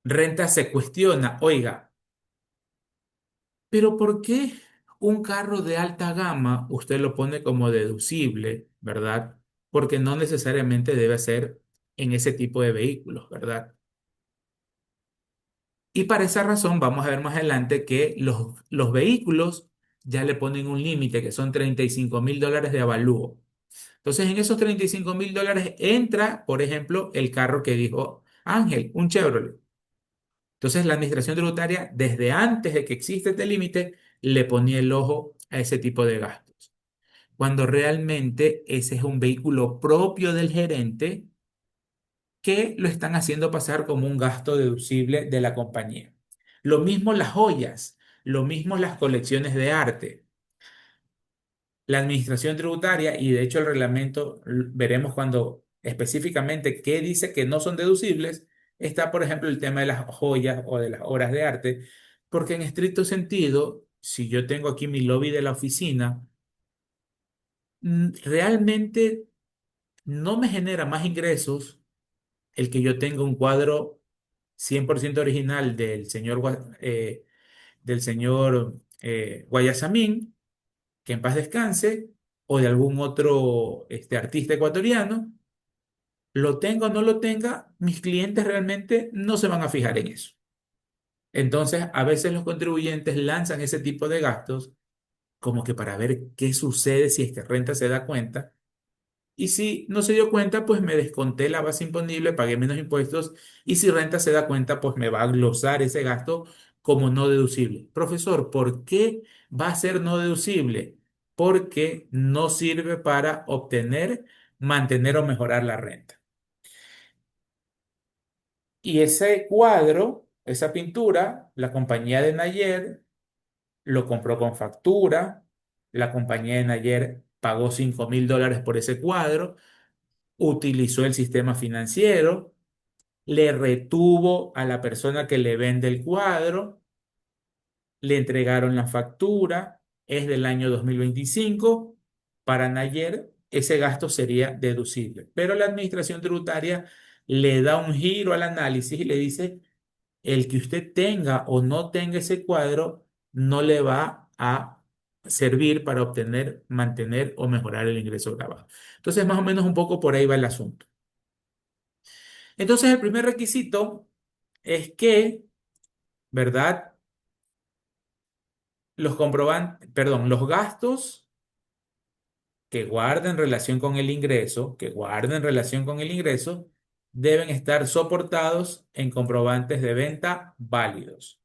Renta se cuestiona, oiga, pero ¿por qué un carro de alta gama usted lo pone como deducible, ¿verdad? Porque no necesariamente debe ser en ese tipo de vehículos, ¿verdad? Y para esa razón vamos a ver más adelante que los vehículos ya le ponen un límite, que son $35.000 de avalúo. Entonces, en esos $35.000 entra, por ejemplo, el carro que dijo Ángel, un Chevrolet. Entonces, la administración tributaria, desde antes de que exista este límite, le ponía el ojo a ese tipo de gastos. Cuando realmente ese es un vehículo propio del gerente que lo están haciendo pasar como un gasto deducible de la compañía. Lo mismo las joyas, lo mismo las colecciones de arte. La administración tributaria, y de hecho el reglamento, veremos cuando específicamente qué dice que no son deducibles, está por ejemplo el tema de las joyas o de las obras de arte, porque en estricto sentido, si yo tengo aquí mi lobby de la oficina, realmente no me genera más ingresos el que yo tenga un cuadro 100% original del señor Guayasamín, que en paz descanse, o de algún otro artista ecuatoriano, lo tenga o no lo tenga, mis clientes realmente no se van a fijar en eso. Entonces, a veces los contribuyentes lanzan ese tipo de gastos como que para ver qué sucede si es que Renta se da cuenta. Y si no se dio cuenta, pues me desconté la base imponible, pagué menos impuestos. Y si Renta se da cuenta, pues me va a glosar ese gasto como no deducible. Profesor, ¿por qué va a ser no deducible? Porque no sirve para obtener, mantener o mejorar la renta. Y ese cuadro, esa pintura, la compañía de Nayer lo compró con factura. La compañía de Nayer pagó $5.000 por ese cuadro, utilizó el sistema financiero, le retuvo a la persona que le vende el cuadro, le entregaron la factura, es del año 2025. Para Nayer, ese gasto sería deducible, pero la administración tributaria le da un giro al análisis y le dice, el que usted tenga o no tenga ese cuadro no le va a servir para obtener, mantener o mejorar el ingreso grabado. Entonces, más o menos un poco por ahí va el asunto. Entonces, el primer requisito es que, ¿verdad? Los gastos que guarden relación con el ingreso, deben estar soportados en comprobantes de venta válidos.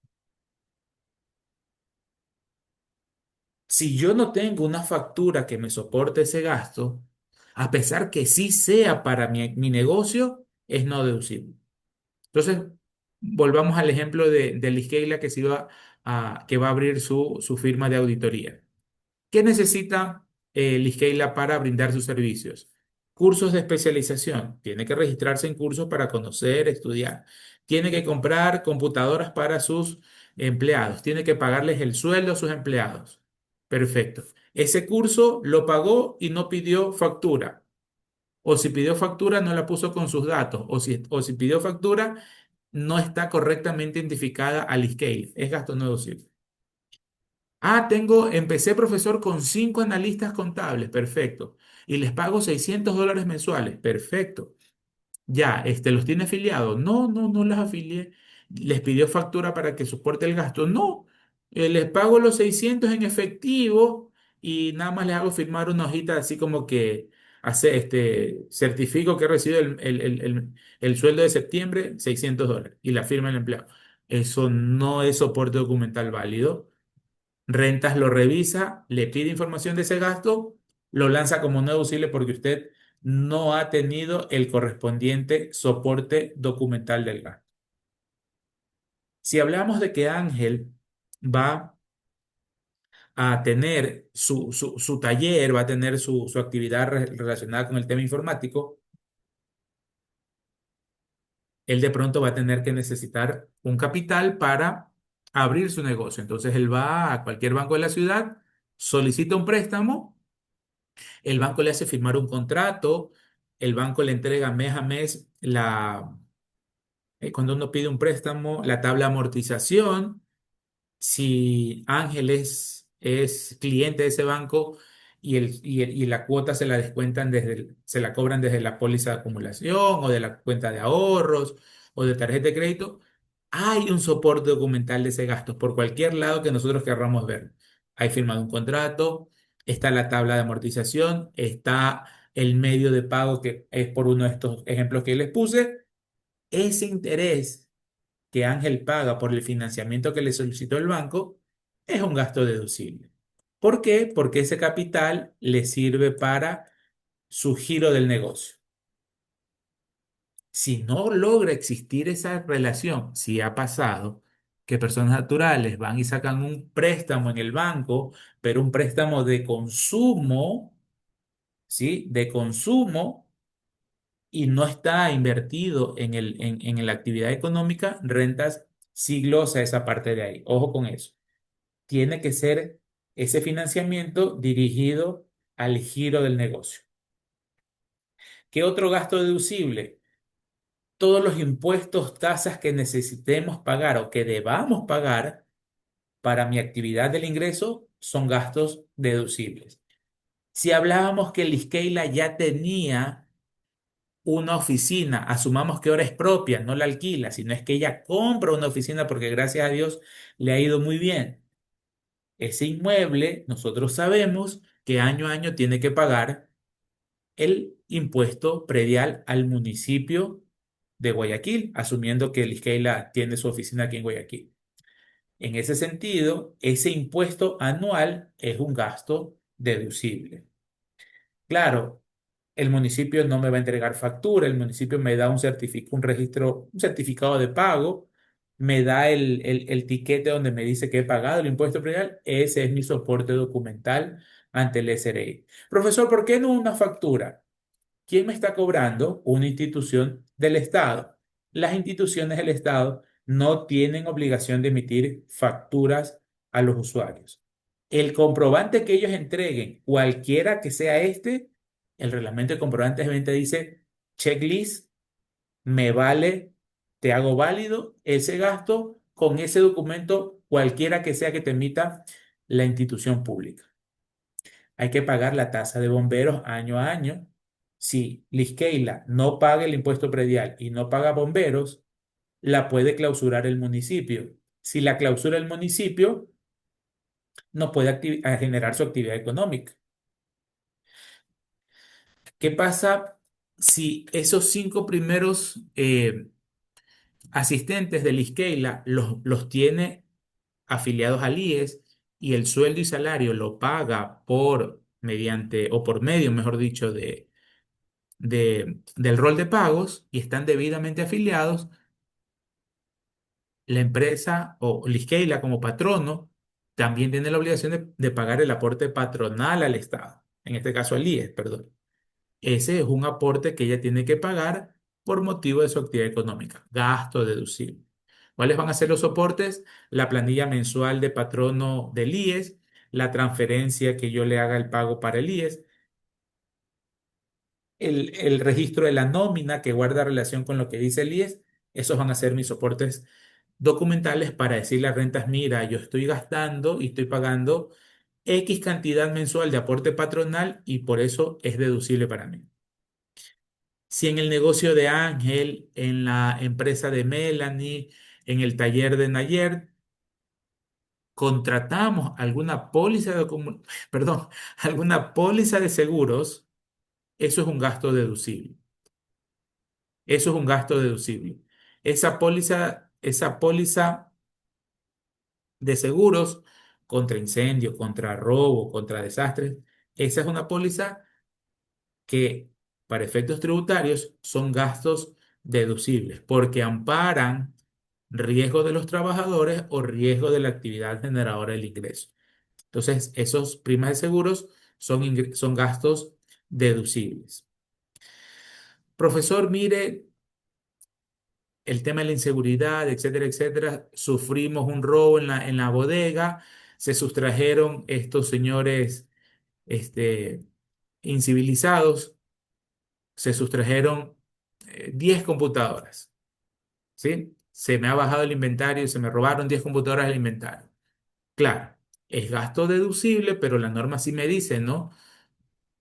Si yo no tengo una factura que me soporte ese gasto, a pesar que sí sea para mi negocio, es no deducible. Entonces, volvamos al ejemplo de Liskeila que va a abrir su firma de auditoría. ¿Qué necesita Liskeila para brindar sus servicios? Cursos de especialización. Tiene que registrarse en cursos para conocer, estudiar. Tiene que comprar computadoras para sus empleados. Tiene que pagarles el sueldo a sus empleados. Perfecto. Ese curso lo pagó y no pidió factura. O si pidió factura, no la puso con sus datos. O si pidió factura, no está correctamente identificada al scale. Es gasto no deducible. Empecé profesor con 5 analistas contables. Perfecto. Y les pago $600 mensuales. Perfecto. Ya, ¿los tiene afiliados? No, no, no los afilié. ¿Les pidió factura para que soporte el gasto? No. Les pago los 600 en efectivo y nada más les hago firmar una hojita así como que certifico que he recibido el sueldo de septiembre, $600, y la firma el empleado. Eso no es soporte documental válido. Rentas lo revisa, le pide información de ese gasto, lo lanza como no deducible porque usted no ha tenido el correspondiente soporte documental del gasto. Si hablamos de que Ángel va a tener su taller, va a tener su actividad relacionada con el tema informático, él de pronto va a tener que necesitar un capital para abrir su negocio. Entonces él va a cualquier banco de la ciudad, solicita un préstamo El banco le hace firmar un contrato, el banco le entrega mes a mes cuando uno pide un préstamo, la tabla de amortización. Si Ángel es cliente de ese banco y la cuota se la descuentan se la cobran desde la póliza de acumulación o de la cuenta de ahorros o de tarjeta de crédito, hay un soporte documental de ese gasto por cualquier lado que nosotros querramos ver. Hay firmado un contrato, está la tabla de amortización, está el medio de pago que es por uno de estos ejemplos que les puse. Ese interés que Ángel paga por el financiamiento que le solicitó el banco es un gasto deducible. ¿Por qué? Porque ese capital le sirve para su giro del negocio. Si no logra existir esa relación, si ha pasado que personas naturales van y sacan un préstamo en el banco, pero un préstamo de consumo, ¿sí? De consumo y no está invertido en la actividad económica, rentas sí glosa esa parte de ahí. Ojo con eso. Tiene que ser ese financiamiento dirigido al giro del negocio. ¿Qué otro gasto deducible? Todos los impuestos, tasas que necesitemos pagar o que debamos pagar para mi actividad del ingreso son gastos deducibles. Si hablábamos que el Iskeila ya tenía una oficina, asumamos que ahora es propia, no la alquila, sino es que ella compra una oficina porque gracias a Dios le ha ido muy bien. Ese inmueble, nosotros sabemos que año a año tiene que pagar el impuesto predial al municipio de Guayaquil, asumiendo que el Iskeila tiene su oficina aquí en Guayaquil. En ese sentido, ese impuesto anual es un gasto deducible. Claro, el municipio no me va a entregar factura, el municipio me da un registro, un certificado de pago, me da el tiquete donde me dice que he pagado el impuesto predial, ese es mi soporte documental ante el SRI. Profesor, ¿por qué no una factura? ¿Quién me está cobrando? Una institución del Estado. Las instituciones del Estado no tienen obligación de emitir facturas a los usuarios. El comprobante que ellos entreguen, cualquiera que sea este, el reglamento de comprobantes de venta dice checklist, me vale, te hago válido ese gasto con ese documento, cualquiera que sea que te emita la institución pública. Hay que pagar la tasa de bomberos año a año. Si Liskeila no paga el impuesto predial y no paga bomberos, la puede clausurar el municipio. Si la clausura el municipio, no puede generar su actividad económica. ¿Qué pasa si esos 5 primeros asistentes de Liskeila los tiene afiliados al IES y el sueldo y salario lo paga mediante, o por medio, mejor dicho, del rol de pagos y están debidamente afiliados? La empresa o Liskeila como patrono también tiene la obligación de pagar el aporte patronal al Estado, en este caso al IES, perdón. Ese es un aporte que ella tiene que pagar por motivo de su actividad económica, gasto deducible. ¿Cuáles van a ser los soportes? La planilla mensual de patrono del IES, la transferencia que yo le haga el pago para el IES, el registro de la nómina que guarda relación con lo que dice el IES. Esos van a ser mis soportes documentales para decirle a rentas, mira, yo estoy gastando y estoy pagando X cantidad mensual de aporte patronal y por eso es deducible para mí. Si en el negocio de Ángel, en la empresa de Melanie, en el taller de Nayer, contratamos alguna perdón, alguna póliza de seguros, eso es un gasto deducible. Eso es un gasto deducible. Esa póliza de seguros contra incendio, contra robo, contra desastres, esa es una póliza que para efectos tributarios son gastos deducibles porque amparan riesgo de los trabajadores o riesgo de la actividad generadora del ingreso. Entonces, esos primas de seguros son gastos deducibles. Profesor, mire, el tema de la inseguridad, etcétera, etcétera, sufrimos un robo en la bodega, se sustrajeron estos señores, este, incivilizados, se sustrajeron 10 computadoras, ¿sí? Se me ha bajado el inventario, se me robaron 10 computadoras del inventario. Claro, es gasto deducible, pero la norma sí me dice, ¿no?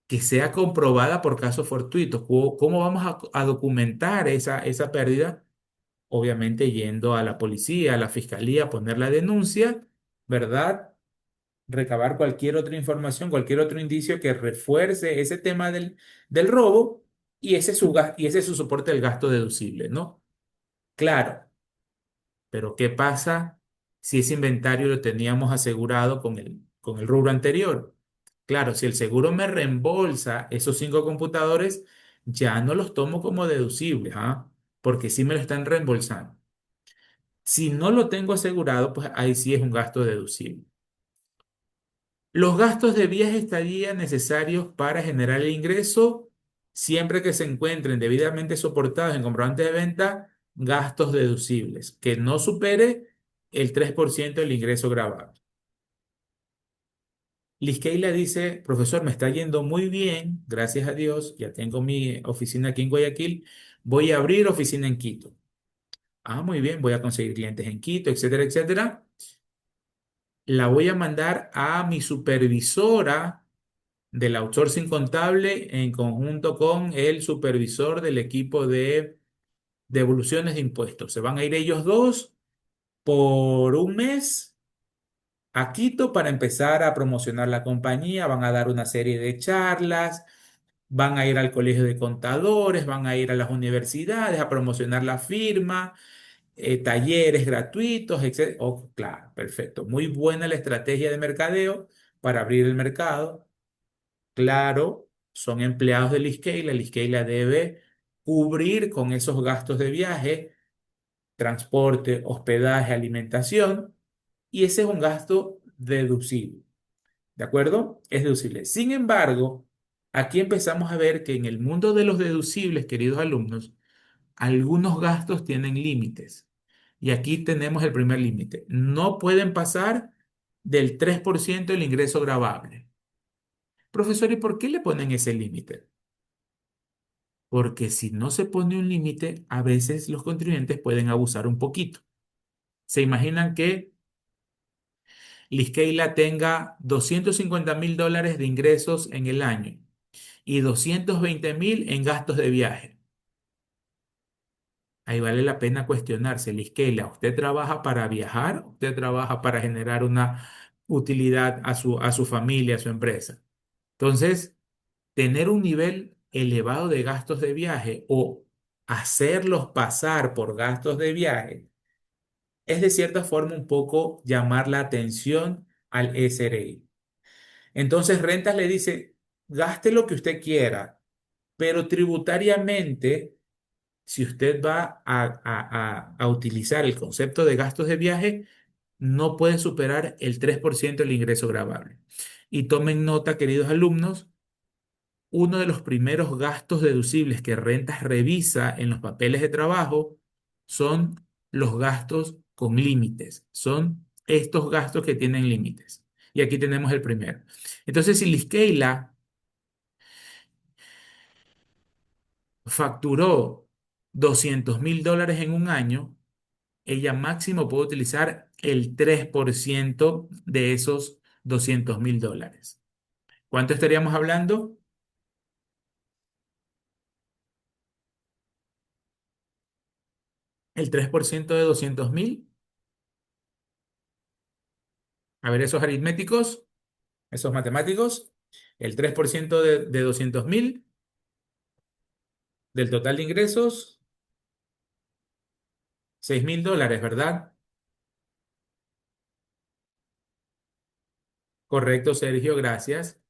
Que sea comprobada por casos fortuitos. ¿Cómo vamos a documentar esa pérdida? Obviamente yendo a la policía, a la fiscalía, a poner la denuncia, ¿verdad? Recabar cualquier otra información, cualquier otro indicio que refuerce ese tema del robo y ese es su soporte del gasto deducible, ¿no? Claro, pero ¿qué pasa si ese inventario lo teníamos asegurado con el rubro anterior? Claro, si el seguro me reembolsa esos 5 computadores, ya no los tomo como deducibles, ¿ah? Porque sí me lo están reembolsando. Si no lo tengo asegurado, pues ahí sí es un gasto deducible. Los gastos de viaje estarían necesarios para generar el ingreso siempre que se encuentren debidamente soportados en comprobante de venta, gastos deducibles, que no supere el 3% del ingreso grabado. Liskeila dice, profesor, me está yendo muy bien, gracias a Dios, ya tengo mi oficina aquí en Guayaquil, voy a abrir oficina en Quito. Ah, muy bien, voy a conseguir clientes en Quito, etcétera, etcétera. La voy a mandar a mi supervisora del outsourcing contable en conjunto con el supervisor del equipo de devoluciones de impuestos. Se van a ir ellos dos por un mes a Quito para empezar a promocionar la compañía. Van a dar una serie de charlas, van a ir al colegio de contadores, van a ir a las universidades a promocionar la firma, talleres gratuitos, etc. Oh, claro, perfecto. Muy buena la estrategia de mercadeo para abrir el mercado. Claro, son empleados de la Liskeila debe cubrir con esos gastos de viaje, transporte, hospedaje, alimentación, y ese es un gasto deducible, ¿de acuerdo? Es deducible. Sin embargo, aquí empezamos a ver que en el mundo de los deducibles, queridos alumnos, algunos gastos tienen límites. Y aquí tenemos el primer límite. No pueden pasar del 3% del ingreso gravable. Profesor, ¿y por qué le ponen ese límite? Porque si no se pone un límite, a veces los contribuyentes pueden abusar un poquito. Se imaginan que Liskeila tenga $250.000 de ingresos en el año y 220.000 en gastos de viaje. Ahí vale la pena cuestionarse, Liskeila, ¿usted trabaja para viajar? ¿Usted trabaja para generar una utilidad a su familia, a su empresa? Entonces, tener un nivel elevado de gastos de viaje o hacerlos pasar por gastos de viaje es de cierta forma un poco llamar la atención al SRI. Entonces Rentas le dice, gaste lo que usted quiera, pero tributariamente, si usted va a utilizar el concepto de gastos de viaje, no puede superar el 3% del ingreso gravable. Y tomen nota, queridos alumnos, uno de los primeros gastos deducibles que Rentas revisa en los papeles de trabajo son los gastos con límites. Son estos gastos que tienen límites. Y aquí tenemos el primero. Entonces, si Liskeila facturó $200.000 en un año, ella máximo puede utilizar el 3% de esos $200.000. ¿Cuánto estaríamos hablando? El 3% de 200.000. A ver, esos aritméticos, esos matemáticos, el 3% de 200.000 del total de ingresos, $6.000, ¿verdad? Correcto, Sergio, gracias.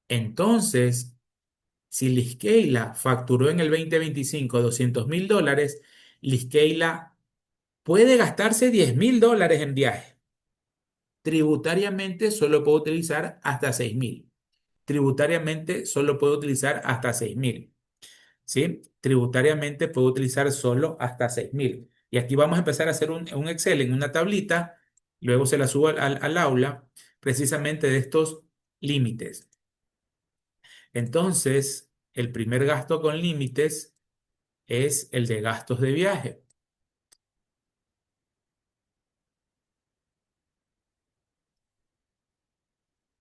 Entonces, si Liskeila facturó en el 2025 $200.000, Liskeila puede gastarse $10.000 en viaje. Tributariamente solo puede utilizar hasta 6.000. Tributariamente solo puede utilizar hasta 6.000. ¿Sí? Tributariamente puedo utilizar solo hasta 6.000. Y aquí vamos a empezar a hacer un Excel en una tablita, luego se la subo al aula, precisamente de estos límites. Entonces, el primer gasto con límites es el de gastos de viaje.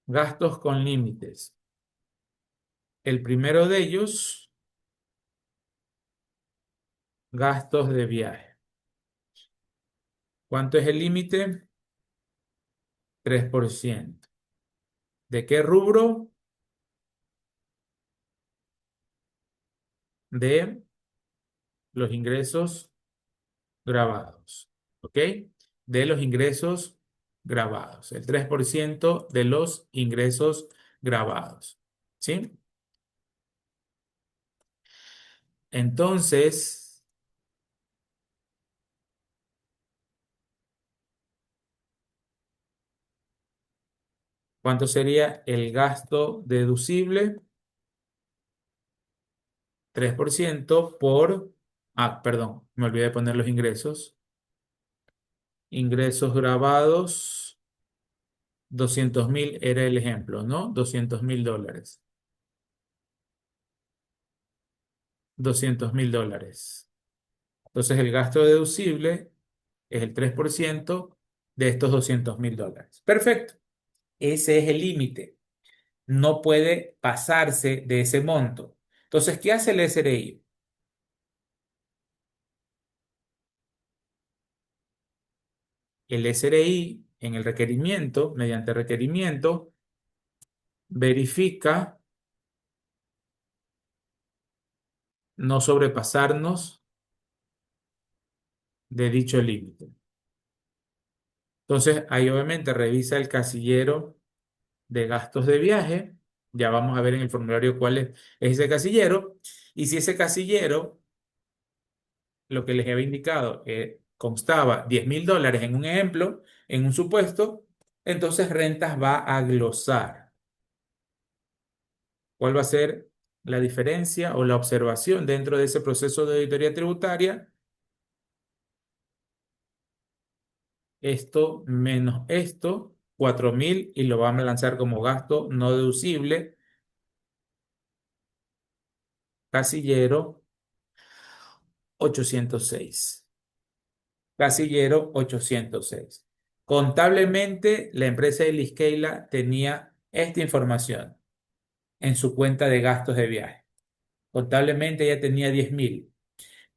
Gastos con límites. El primero de ellos, gastos de viaje. ¿Cuánto es el límite? 3%. ¿De qué rubro? De los ingresos grabados. ¿Ok? De los ingresos grabados. El 3% de los ingresos grabados. ¿Sí? Entonces, ¿cuánto sería el gasto deducible? 3% por... Ah, perdón, me olvidé de poner los ingresos. Ingresos grabados, 200.000 era el ejemplo, ¿no? $200.000. $200.000. Entonces el gasto deducible es el 3% de estos $200.000. Perfecto. Ese es el límite. No puede pasarse de ese monto. Entonces, ¿qué hace el SRI? El SRI en el requerimiento, mediante requerimiento, verifica no sobrepasarnos de dicho límite. Entonces, ahí obviamente revisa el casillero de gastos de viaje. Ya vamos a ver en el formulario cuál es ese casillero. Y si ese casillero, lo que les había indicado, constaba $10.000 en un ejemplo, en un supuesto, entonces rentas va a glosar. ¿Cuál va a ser la diferencia o la observación dentro de ese proceso de auditoría tributaria? Esto menos esto, 4.000, y lo vamos a lanzar como gasto no deducible, casillero 806. Casillero 806. Contablemente, la empresa de Liskeila tenía esta información en su cuenta de gastos de viaje. Contablemente ella tenía 10.000.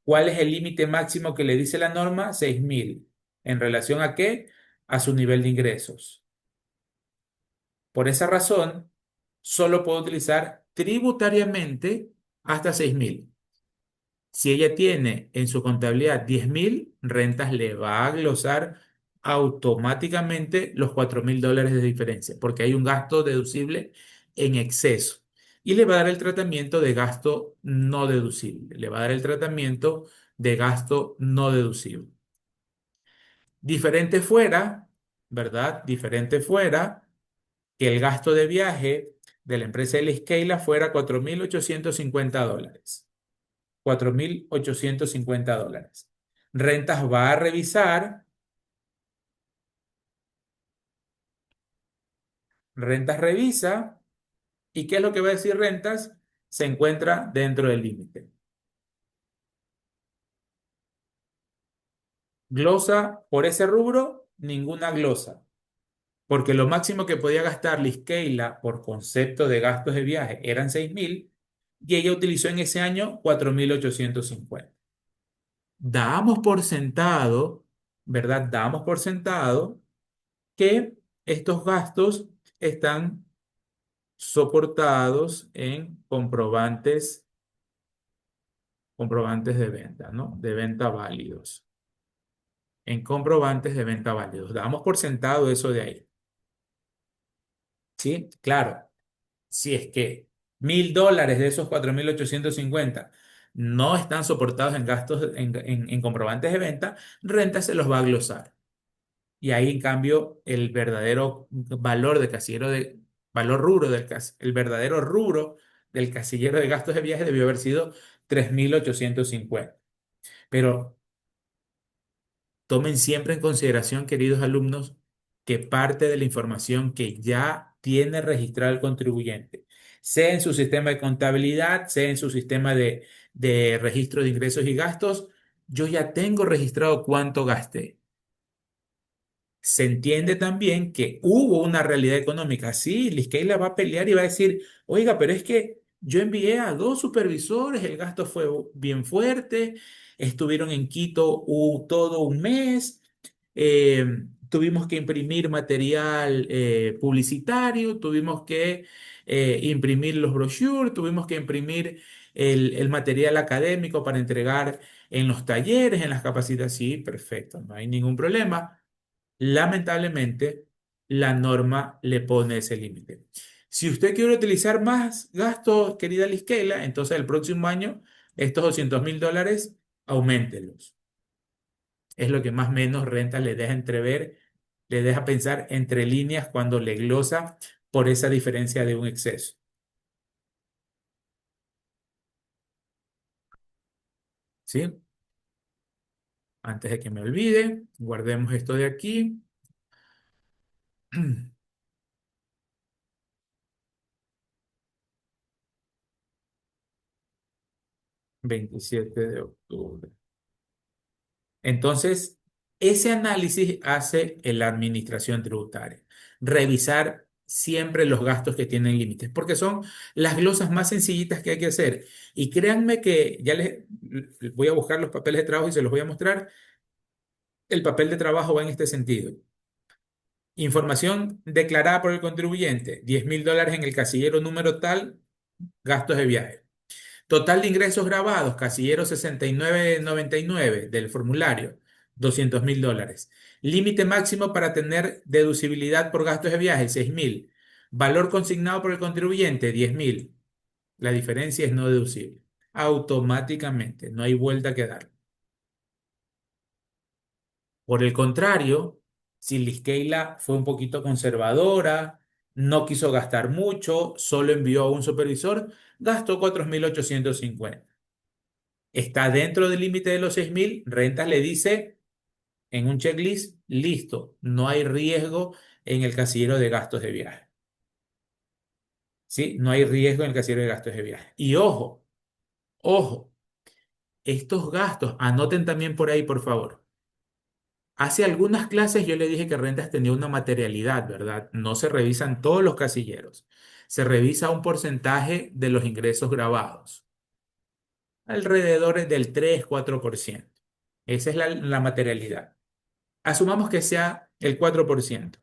¿Cuál es el límite máximo que le dice la norma? 6.000. ¿En relación a qué? A su nivel de ingresos. Por esa razón, solo puedo utilizar tributariamente hasta 6.000. Si ella tiene en su contabilidad 10.000, rentas le va a glosar automáticamente los $4.000 de diferencia, porque hay un gasto deducible en exceso. Y le va a dar el tratamiento de gasto no deducible. Le va a dar el tratamiento de gasto no deducible. Diferente fuera, ¿verdad? Diferente fuera que el gasto de viaje de la empresa de Liskeila fuera $4.850. $4.850. Rentas va a revisar, rentas revisa, ¿y qué es lo que va a decir rentas? Se encuentra dentro del límite. Glosa por ese rubro, ninguna glosa, porque lo máximo que podía gastar Liskeila por concepto de gastos de viaje eran 6.000 y ella utilizó en ese año 4.850. Damos por sentado, ¿verdad? Damos por sentado que estos gastos están soportados en comprobantes de venta, ¿no? De venta válidos. En comprobantes de venta válidos. Damos por sentado eso de ahí. ¿Sí? Claro. Si es que $1.000 de esos 4.850 no están soportados en gastos en comprobantes de venta, renta se los va a glosar. Y ahí, en cambio, el verdadero valor de casillero de valor rubro el verdadero rubro del casillero de gastos de viaje debió haber sido 3.850. Pero tomen siempre en consideración, queridos alumnos, que parte de la información que ya tiene registrado el contribuyente sea en su sistema de contabilidad, sea en su sistema de registro de ingresos y gastos, yo ya tengo registrado cuánto gasté. Se entiende también que hubo una realidad económica. Sí, Liskeila va a pelear y va a decir, oiga, pero es que yo envié a dos supervisores, el gasto fue bien fuerte, estuvieron en Quito todo un mes, eh, tuvimos que imprimir material publicitario, tuvimos que imprimir los brochures, tuvimos que imprimir el material académico para entregar en los talleres, en las capacitaciones. Sí, perfecto, no hay ningún problema. Lamentablemente, la norma le pone ese límite. Si usted quiere utilizar más gastos, querida Lisquela, entonces el próximo año estos $200.000 auméntelos. Es lo que más o menos renta le deja entrever, le deja pensar entre líneas cuando le glosa por esa diferencia de un exceso. ¿Sí? Antes de que me olvide, guardemos esto de aquí. 27 de octubre. Entonces, ese análisis hace la administración tributaria. Revisar siempre los gastos que tienen límites, porque son las glosas más sencillitas que hay que hacer. Y créanme que ya les voy a buscar los papeles de trabajo y se los voy a mostrar. El papel de trabajo va en este sentido. Información declarada por el contribuyente, $10.000 en el casillero número tal, gastos de viaje. Total de ingresos grabados, casillero 6999 del formulario, $200.000. Límite máximo para tener deducibilidad por gastos de viaje, 6.000. Valor consignado por el contribuyente, 10.000. La diferencia es no deducible. Automáticamente, no hay vuelta que dar. Por el contrario, si Liskeila fue un poquito conservadora, no quiso gastar mucho, solo envió a un supervisor, gastó 4.850. Está dentro del límite de los 6.000, Rentas le dice en un checklist, listo, no hay riesgo en el casillero de gastos de viaje. ¿Sí? No hay riesgo en el casillero de gastos de viaje. Y ojo, ojo, estos gastos, anoten también por ahí, por favor. Hace algunas clases yo le dije que Rentas tenía una materialidad, ¿verdad? No se revisan todos los casilleros. Se revisa un porcentaje de los ingresos grabados, alrededor del 3-4%. Esa es la materialidad. Asumamos que sea el 4%.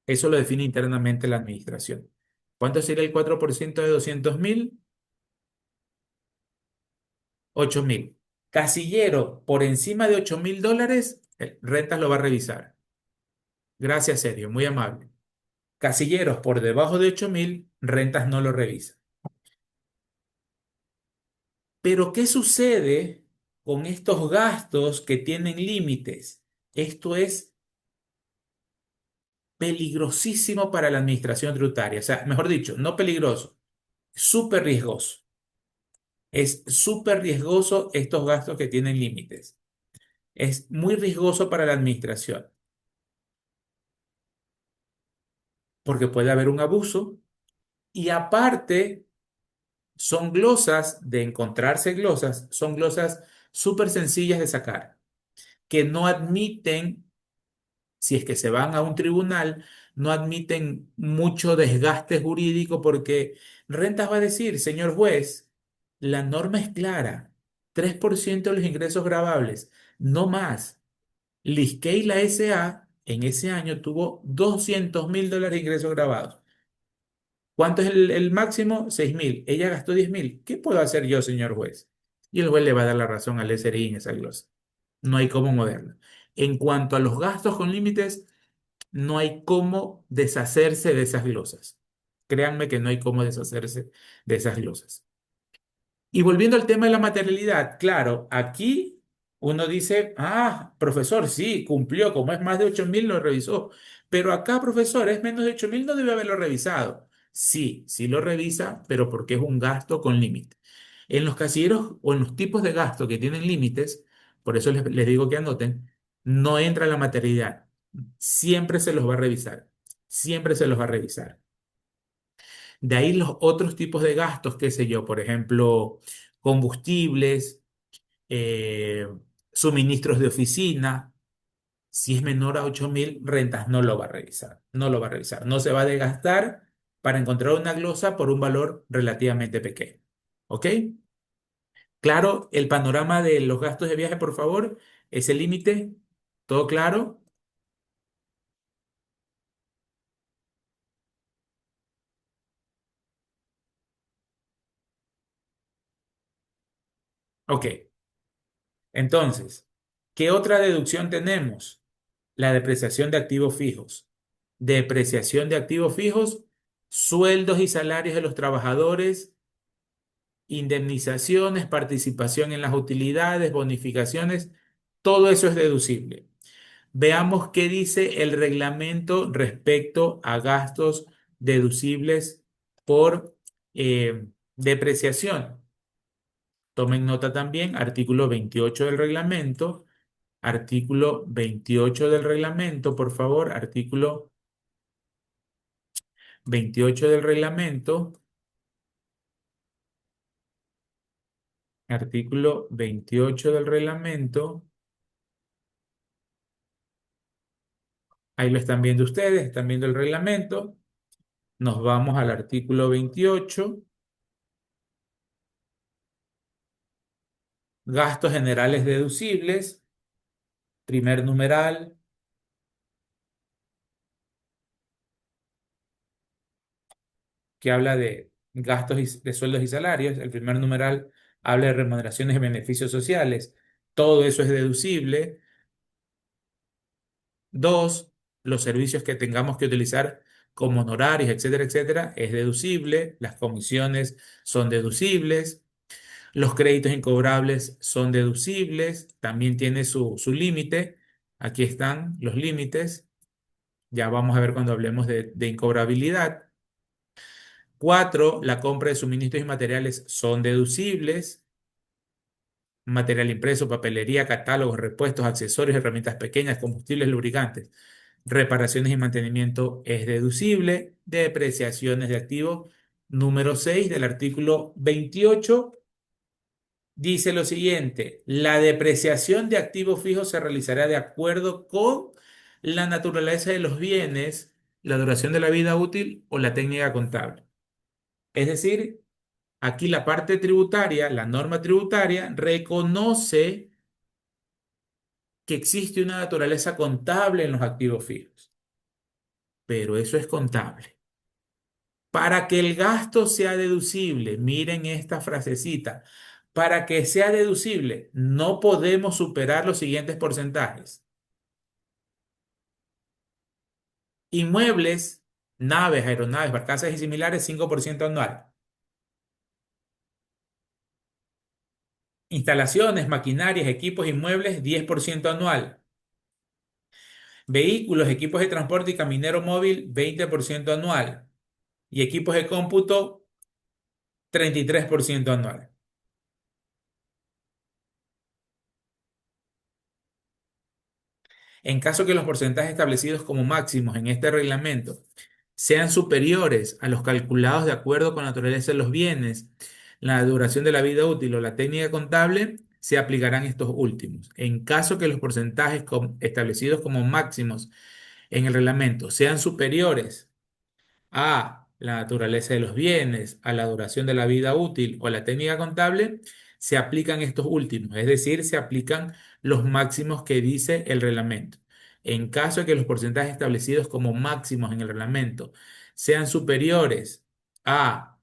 Eso lo define internamente la administración. ¿Cuánto sería el 4% de 200.000? 8.000. Casillero por encima de $8.000, Rentas lo va a revisar. Gracias, Sergio, muy amable. Casilleros por debajo de 8.000, Rentas no lo revisa. Pero, ¿qué sucede con estos gastos que tienen límites? Esto es peligrosísimo para la administración tributaria. O sea, mejor dicho, no peligroso, súper riesgoso. Es súper riesgoso estos gastos que tienen límites. Es muy riesgoso para la administración porque puede haber un abuso y aparte son glosas, de encontrarse glosas, son glosas súper sencillas de sacar, que no admiten, si es que se van a un tribunal, no admiten mucho desgaste jurídico porque Rentas va a decir, señor juez, la norma es clara, 3% de los ingresos grabables, no más. Liskeila S.A. en ese año tuvo $200.000 de ingresos grabados. ¿Cuánto es el máximo? 6.000. Ella gastó 10.000. ¿Qué puedo hacer yo, señor juez? Y el juez le va a dar la razón al SRI en esa glosa. No hay cómo moverla. En cuanto a los gastos con límites, no hay cómo deshacerse de esas glosas. Créanme que no hay cómo deshacerse de esas glosas. Y volviendo al tema de la materialidad, claro, aquí uno dice, profesor, sí, cumplió, como es más de 8.000, lo revisó. Pero acá, profesor, es menos de 8.000, no debe haberlo revisado. Sí, sí lo revisa, pero porque es un gasto con límite. En los casilleros o en los tipos de gasto que tienen límites, por eso les digo que anoten, no entra la materialidad. Siempre se los va a revisar. Siempre se los va a revisar. De ahí los otros tipos de gastos, qué sé yo, por ejemplo, combustibles, eh, suministros de oficina. Si es menor a 8.000, rentas no lo va a revisar. No lo va a revisar. No se va a desgastar para encontrar una glosa por un valor relativamente pequeño. ¿Ok? Claro, el panorama de los gastos de viaje, por favor, ese límite, ¿todo claro? Ok, entonces, ¿qué otra deducción tenemos? La depreciación de activos fijos. Depreciación de activos fijos, sueldos y salarios de los trabajadores, indemnizaciones, participación en las utilidades, bonificaciones, todo eso es deducible. Veamos qué dice el reglamento respecto a gastos deducibles por depreciación. Tomen nota también, artículo 28 del reglamento. Artículo 28 del reglamento, por favor, artículo 28 del reglamento. Artículo 28 del reglamento. Ahí lo están viendo ustedes, están viendo el reglamento. Nos vamos al artículo 28. Gastos generales deducibles. Primer numeral, que habla de gastos de sueldos y salarios. El primer numeral habla de remuneraciones y beneficios sociales. Todo eso es deducible. Dos, los servicios que tengamos que utilizar como honorarios, etcétera, etcétera, es deducible. Las comisiones son deducibles. Los créditos incobrables son deducibles. También tiene su límite. Aquí están los límites. Ya vamos a ver cuando hablemos de incobrabilidad. Cuatro, la compra de suministros y materiales son deducibles. Material impreso, papelería, catálogos, repuestos, accesorios, herramientas pequeñas, combustibles, lubricantes. Reparaciones y mantenimiento es deducible. Depreciaciones de activos. Número 6 del artículo 28 dice lo siguiente: la depreciación de activos fijos se realizará de acuerdo con la naturaleza de los bienes, la duración de la vida útil o la técnica contable. Es decir, aquí la parte tributaria, la norma tributaria, reconoce que existe una naturaleza contable en los activos fijos, pero eso es contable. Para que el gasto sea deducible, miren esta frasecita, para que sea deducible, no podemos superar los siguientes porcentajes. Inmuebles, naves, aeronaves, barcazas y similares, 5% anual. Instalaciones, maquinarias, equipos, inmuebles, 10% anual. Vehículos, equipos de transporte y caminero móvil, 20% anual. Y equipos de cómputo, 33% anual. En caso que los porcentajes establecidos como máximos en este reglamento sean superiores a los calculados de acuerdo con la naturaleza de los bienes, la duración de la vida útil o la técnica contable, se aplicarán estos últimos. En caso que los porcentajes establecidos como máximos en el reglamento sean superiores a la naturaleza de los bienes, a la duración de la vida útil o la técnica contable, se aplican estos últimos, es decir, se aplican los máximos que dice el reglamento. En caso de que los porcentajes establecidos como máximos en el reglamento sean superiores a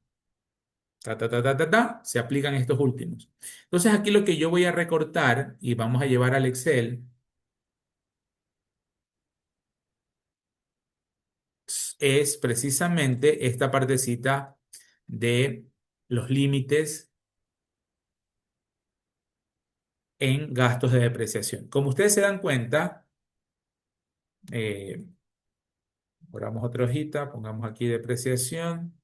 se aplican estos últimos. Entonces aquí lo que yo voy a recortar y vamos a llevar al Excel es precisamente esta partecita de los límites en gastos de depreciación. Como ustedes se dan cuenta, eh, borramos otra hojita, pongamos aquí depreciación.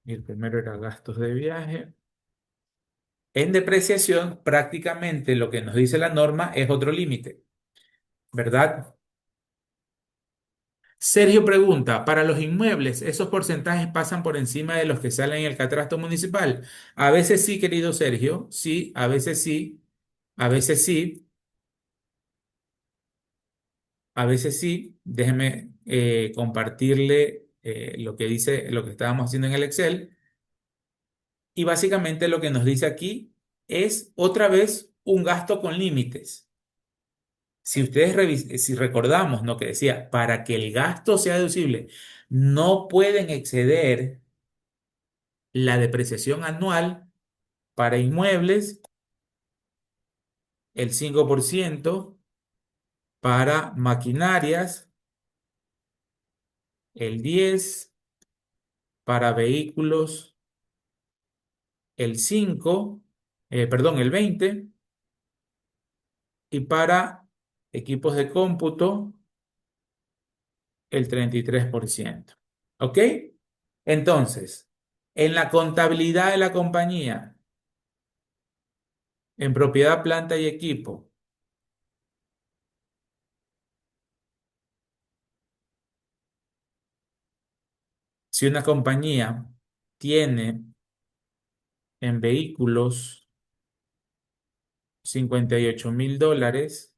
Y el primero era gastos de viaje. En depreciación, prácticamente lo que nos dice la norma es otro límite, ¿verdad? Sergio pregunta, ¿para los inmuebles esos porcentajes pasan por encima de los que salen en el catastro municipal? A veces sí, querido Sergio, sí, a veces sí, a veces sí, a veces sí. Déjeme compartirle lo que dice, lo que estábamos haciendo en el Excel. Y básicamente lo que nos dice aquí es otra vez un gasto con límites. Si ustedes si recordamos, ¿no? Que decía, para que el gasto sea deducible, no pueden exceder la depreciación anual para inmuebles, el 5%, para maquinarias, el 10%, para vehículos, el 5%, perdón, el 20%, y para equipos de cómputo, el 33%. ¿Ok? Entonces, en la contabilidad de la compañía, en propiedad, planta y equipo, si una compañía tiene en vehículos $58,000,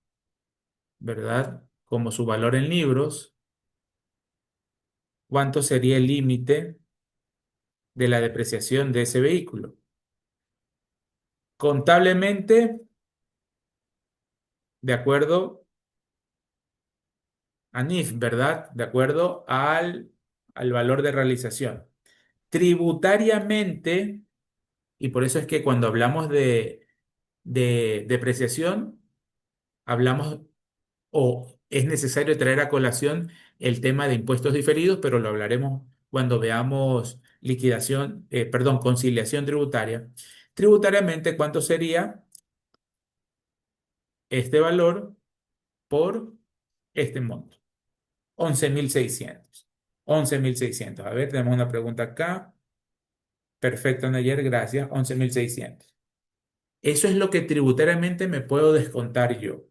¿verdad? Como su valor en libros, ¿cuánto sería el límite de la depreciación de ese vehículo? Contablemente, de acuerdo a NIF, ¿verdad? De acuerdo al valor de realización. Tributariamente, y por eso es que cuando hablamos de depreciación, hablamos o es necesario traer a colación el tema de impuestos diferidos, pero lo hablaremos cuando veamos liquidación, perdón, conciliación tributaria. Tributariamente, ¿cuánto sería este valor por este monto? 11,600. 11,600. A ver, tenemos una pregunta acá. Perfecto, Nayer, gracias. 11,600. Eso es lo que tributariamente me puedo descontar yo.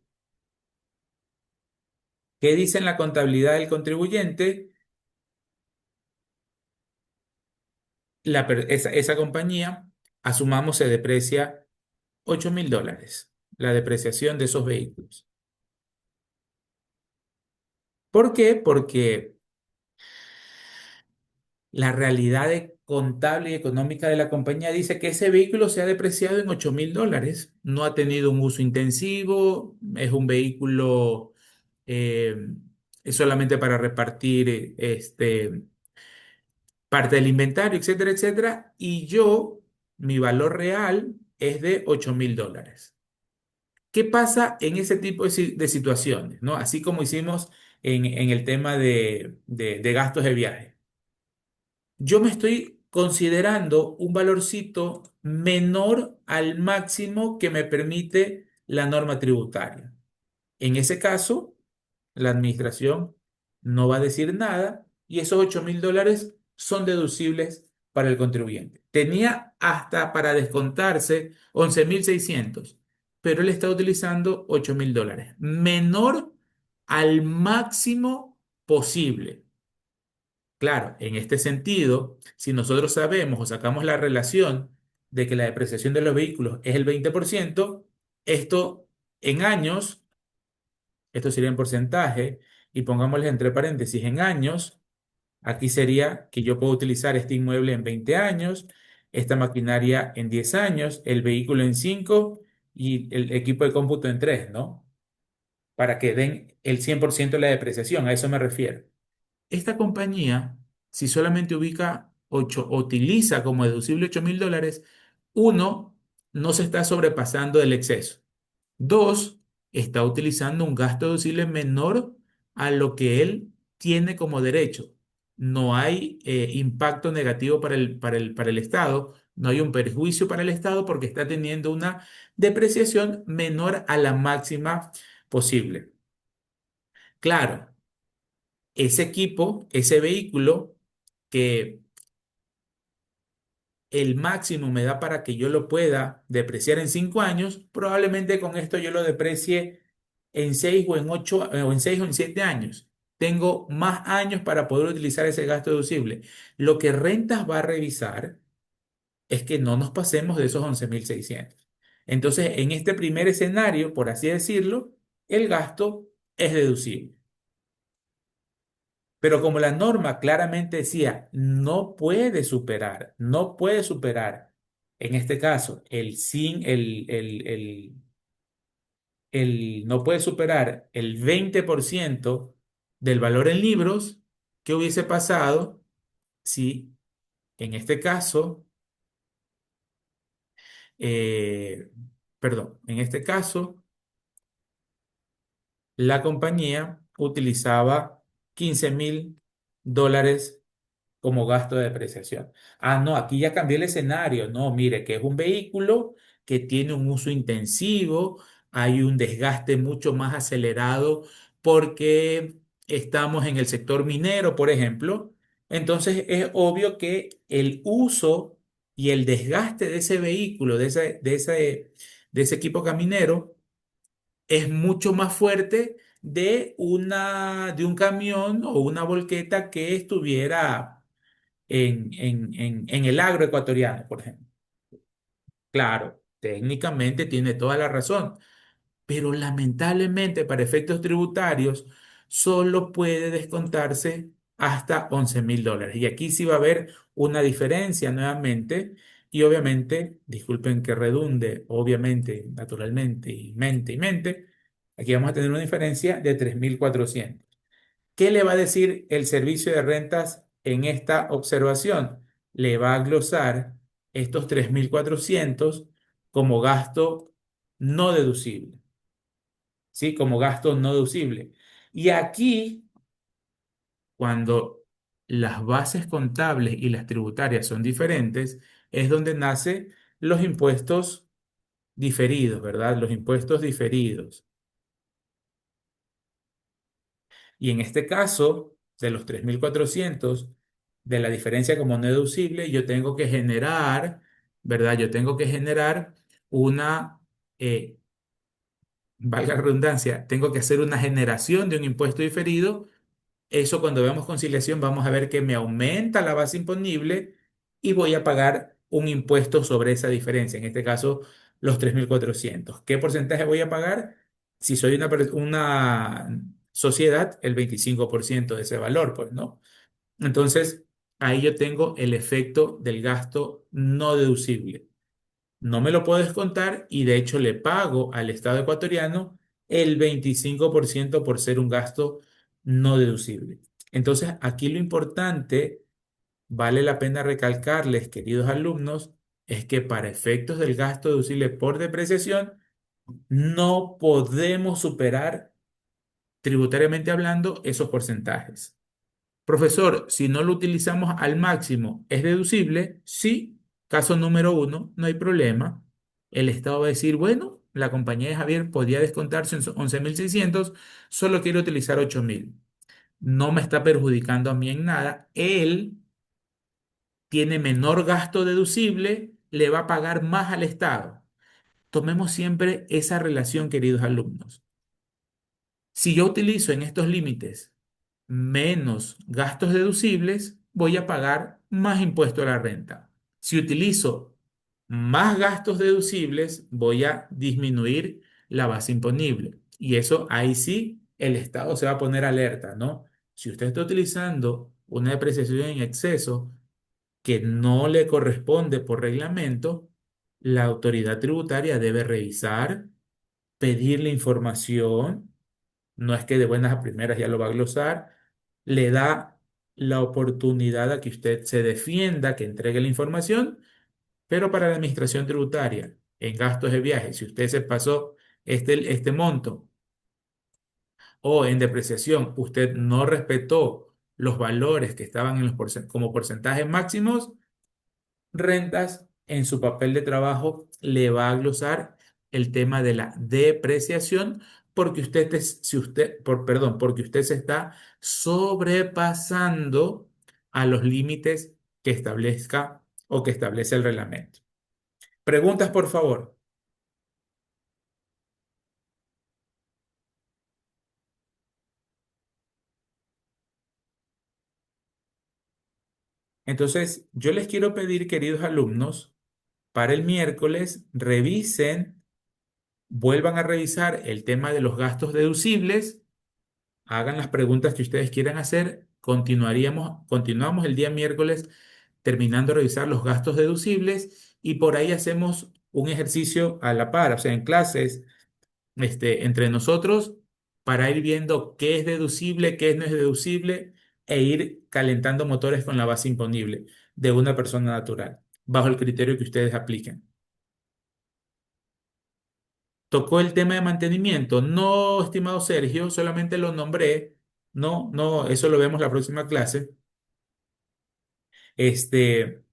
¿Qué dice en la contabilidad del contribuyente? Esa compañía, asumamos, se deprecia $8,000, la depreciación de esos vehículos. ¿Por qué? Porque la realidad contable y económica de la compañía dice que ese vehículo se ha depreciado en $8,000. No ha tenido un uso intensivo, es un vehículo eh, es solamente para repartir parte del inventario, etcétera, etcétera. Y mi valor real es de $8,000. ¿Qué pasa en ese tipo de situaciones? ¿No? Así como hicimos en el tema de gastos de viaje. Yo me estoy considerando un valorcito menor al máximo que me permite la norma tributaria. En ese caso, la administración no va a decir nada y esos $8,000 son deducibles para el contribuyente. Tenía hasta para descontarse 11,600, pero él está utilizando $8,000, menor al máximo posible. Claro, en este sentido, si nosotros sabemos o sacamos la relación de que la depreciación de los vehículos es el 20%, esto en años, esto sería en porcentaje, y pongámosle entre paréntesis en años, aquí sería que yo puedo utilizar este inmueble en 20 años, esta maquinaria en 10 años, el vehículo en 5 y el equipo de cómputo en 3, ¿no? Para que den el 100% de la depreciación, a eso me refiero. Esta compañía, si solamente utiliza como deducible $8,000, uno, no se está sobrepasando del exceso. Dos, está utilizando un gasto deducible menor a lo que él tiene como derecho. No hay impacto negativo para el Estado, no hay un perjuicio para el Estado porque está teniendo una depreciación menor a la máxima posible. Claro, ese equipo, ese vehículo que el máximo me da para que yo lo pueda depreciar en 5 años, probablemente con esto yo lo deprecie en 6 o en 8 o en 6 o en 7 años. tengo más años para poder utilizar ese gasto deducible. Lo que rentas va a revisar es que no nos pasemos de esos 11.600. Entonces, en este primer escenario, por así decirlo, el gasto es deducible. Pero como la norma claramente decía, no puede superar, en este caso, no puede superar el 20% del valor en libros. ¿Qué hubiese pasado si en este caso, eh, perdón, en este caso, la compañía utilizaba $15.000 como gasto de depreciación? Ah, no, aquí ya cambié el escenario. No, mire, que es un vehículo que tiene un uso intensivo, hay un desgaste mucho más acelerado porque estamos en el sector minero, por ejemplo. Entonces es obvio que el uso y el desgaste de ese vehículo, de ese equipo caminero, es mucho más fuerte de un camión o una volqueta que estuviera en el agro ecuatoriano, por ejemplo. Claro, técnicamente tiene toda la razón, pero lamentablemente para efectos tributarios solo puede descontarse hasta $11.000. Y aquí sí va a haber una diferencia nuevamente. Y obviamente, disculpen que redunde, obviamente, naturalmente, y mente, aquí vamos a tener una diferencia de 3.400. ¿Qué le va a decir el servicio de rentas en esta observación? Le va a glosar estos 3.400 como gasto no deducible, ¿sí? Como gasto no deducible. Y aquí, cuando las bases contables y las tributarias son diferentes, es donde nacen los impuestos diferidos, ¿verdad? Los impuestos diferidos. Y en este caso, de los 3.400 de la diferencia como no deducible, yo tengo que generar, ¿verdad? Yo tengo que generar una, eh, valga la redundancia, tengo que hacer una generación de un impuesto diferido. Eso cuando veamos conciliación vamos a ver que me aumenta la base imponible y voy a pagar un impuesto sobre esa diferencia, en este caso los 3.400. ¿Qué porcentaje voy a pagar? Si soy una sociedad, el 25% de ese valor, pues, ¿no? Entonces, ahí yo tengo el efecto del gasto no deducible. No me lo puedo descontar y de hecho le pago al Estado ecuatoriano el 25% por ser un gasto no deducible. Entonces, aquí lo importante, vale la pena recalcarles, queridos alumnos, es que para efectos del gasto deducible por depreciación, no podemos superar, tributariamente hablando, esos porcentajes. Profesor, si no lo utilizamos al máximo, ¿es deducible? Sí. Caso número uno, no hay problema. El Estado va a decir, bueno, la compañía de Javier podía descontarse en 11.600, solo quiere utilizar 8.000. No me está perjudicando a mí en nada. Él tiene menor gasto deducible, le va a pagar más al Estado. Tomemos siempre esa relación, queridos alumnos. Si yo utilizo en estos límites menos gastos deducibles, voy a pagar más impuesto a la renta. Si utilizo más gastos deducibles, voy a disminuir la base imponible. Y eso ahí sí, el Estado se va a poner alerta, ¿no? Si usted está utilizando una depreciación en exceso que no le corresponde por reglamento, la autoridad tributaria debe revisar, pedirle información. No es que de buenas a primeras ya lo va a glosar, le da la oportunidad a que usted se defienda, que entregue la información, pero para la administración tributaria, en gastos de viaje, si usted se pasó este monto o en depreciación, usted no respetó los valores que estaban como porcentajes máximos, rentas, en su papel de trabajo le va a glosar el tema de la depreciación porque porque usted se está sobrepasando a los límites que establezca o que establece el reglamento. Preguntas, por favor. Entonces, yo les quiero pedir, queridos alumnos, para el miércoles revisen, vuelvan a revisar el tema de los gastos deducibles, hagan las preguntas que ustedes quieran hacer, continuamos el día miércoles terminando de revisar los gastos deducibles y por ahí hacemos un ejercicio a la par, o sea, en clases, entre nosotros para ir viendo qué es deducible, qué no es deducible e ir calentando motores con la base imponible de una persona natural, bajo el criterio que ustedes apliquen. Tocó el tema de mantenimiento. No, estimado Sergio, solamente lo nombré. No, no, eso lo vemos la próxima clase. Este,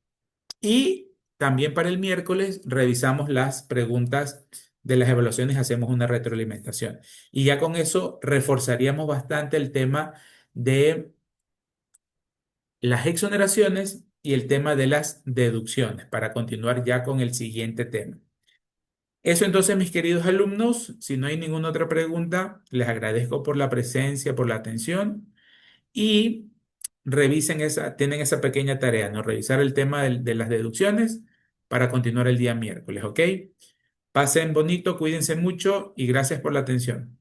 y también para el miércoles revisamos las preguntas de las evaluaciones, hacemos una retroalimentación. Y ya con eso reforzaríamos bastante el tema de las exoneraciones y el tema de las deducciones para continuar ya con el siguiente tema. Eso entonces, mis queridos alumnos, si no hay ninguna otra pregunta, les agradezco por la presencia, por la atención y revisen tienen esa pequeña tarea, ¿no? Revisar el tema de las deducciones para continuar el día miércoles, ¿ok? Pasen bonito, cuídense mucho y gracias por la atención.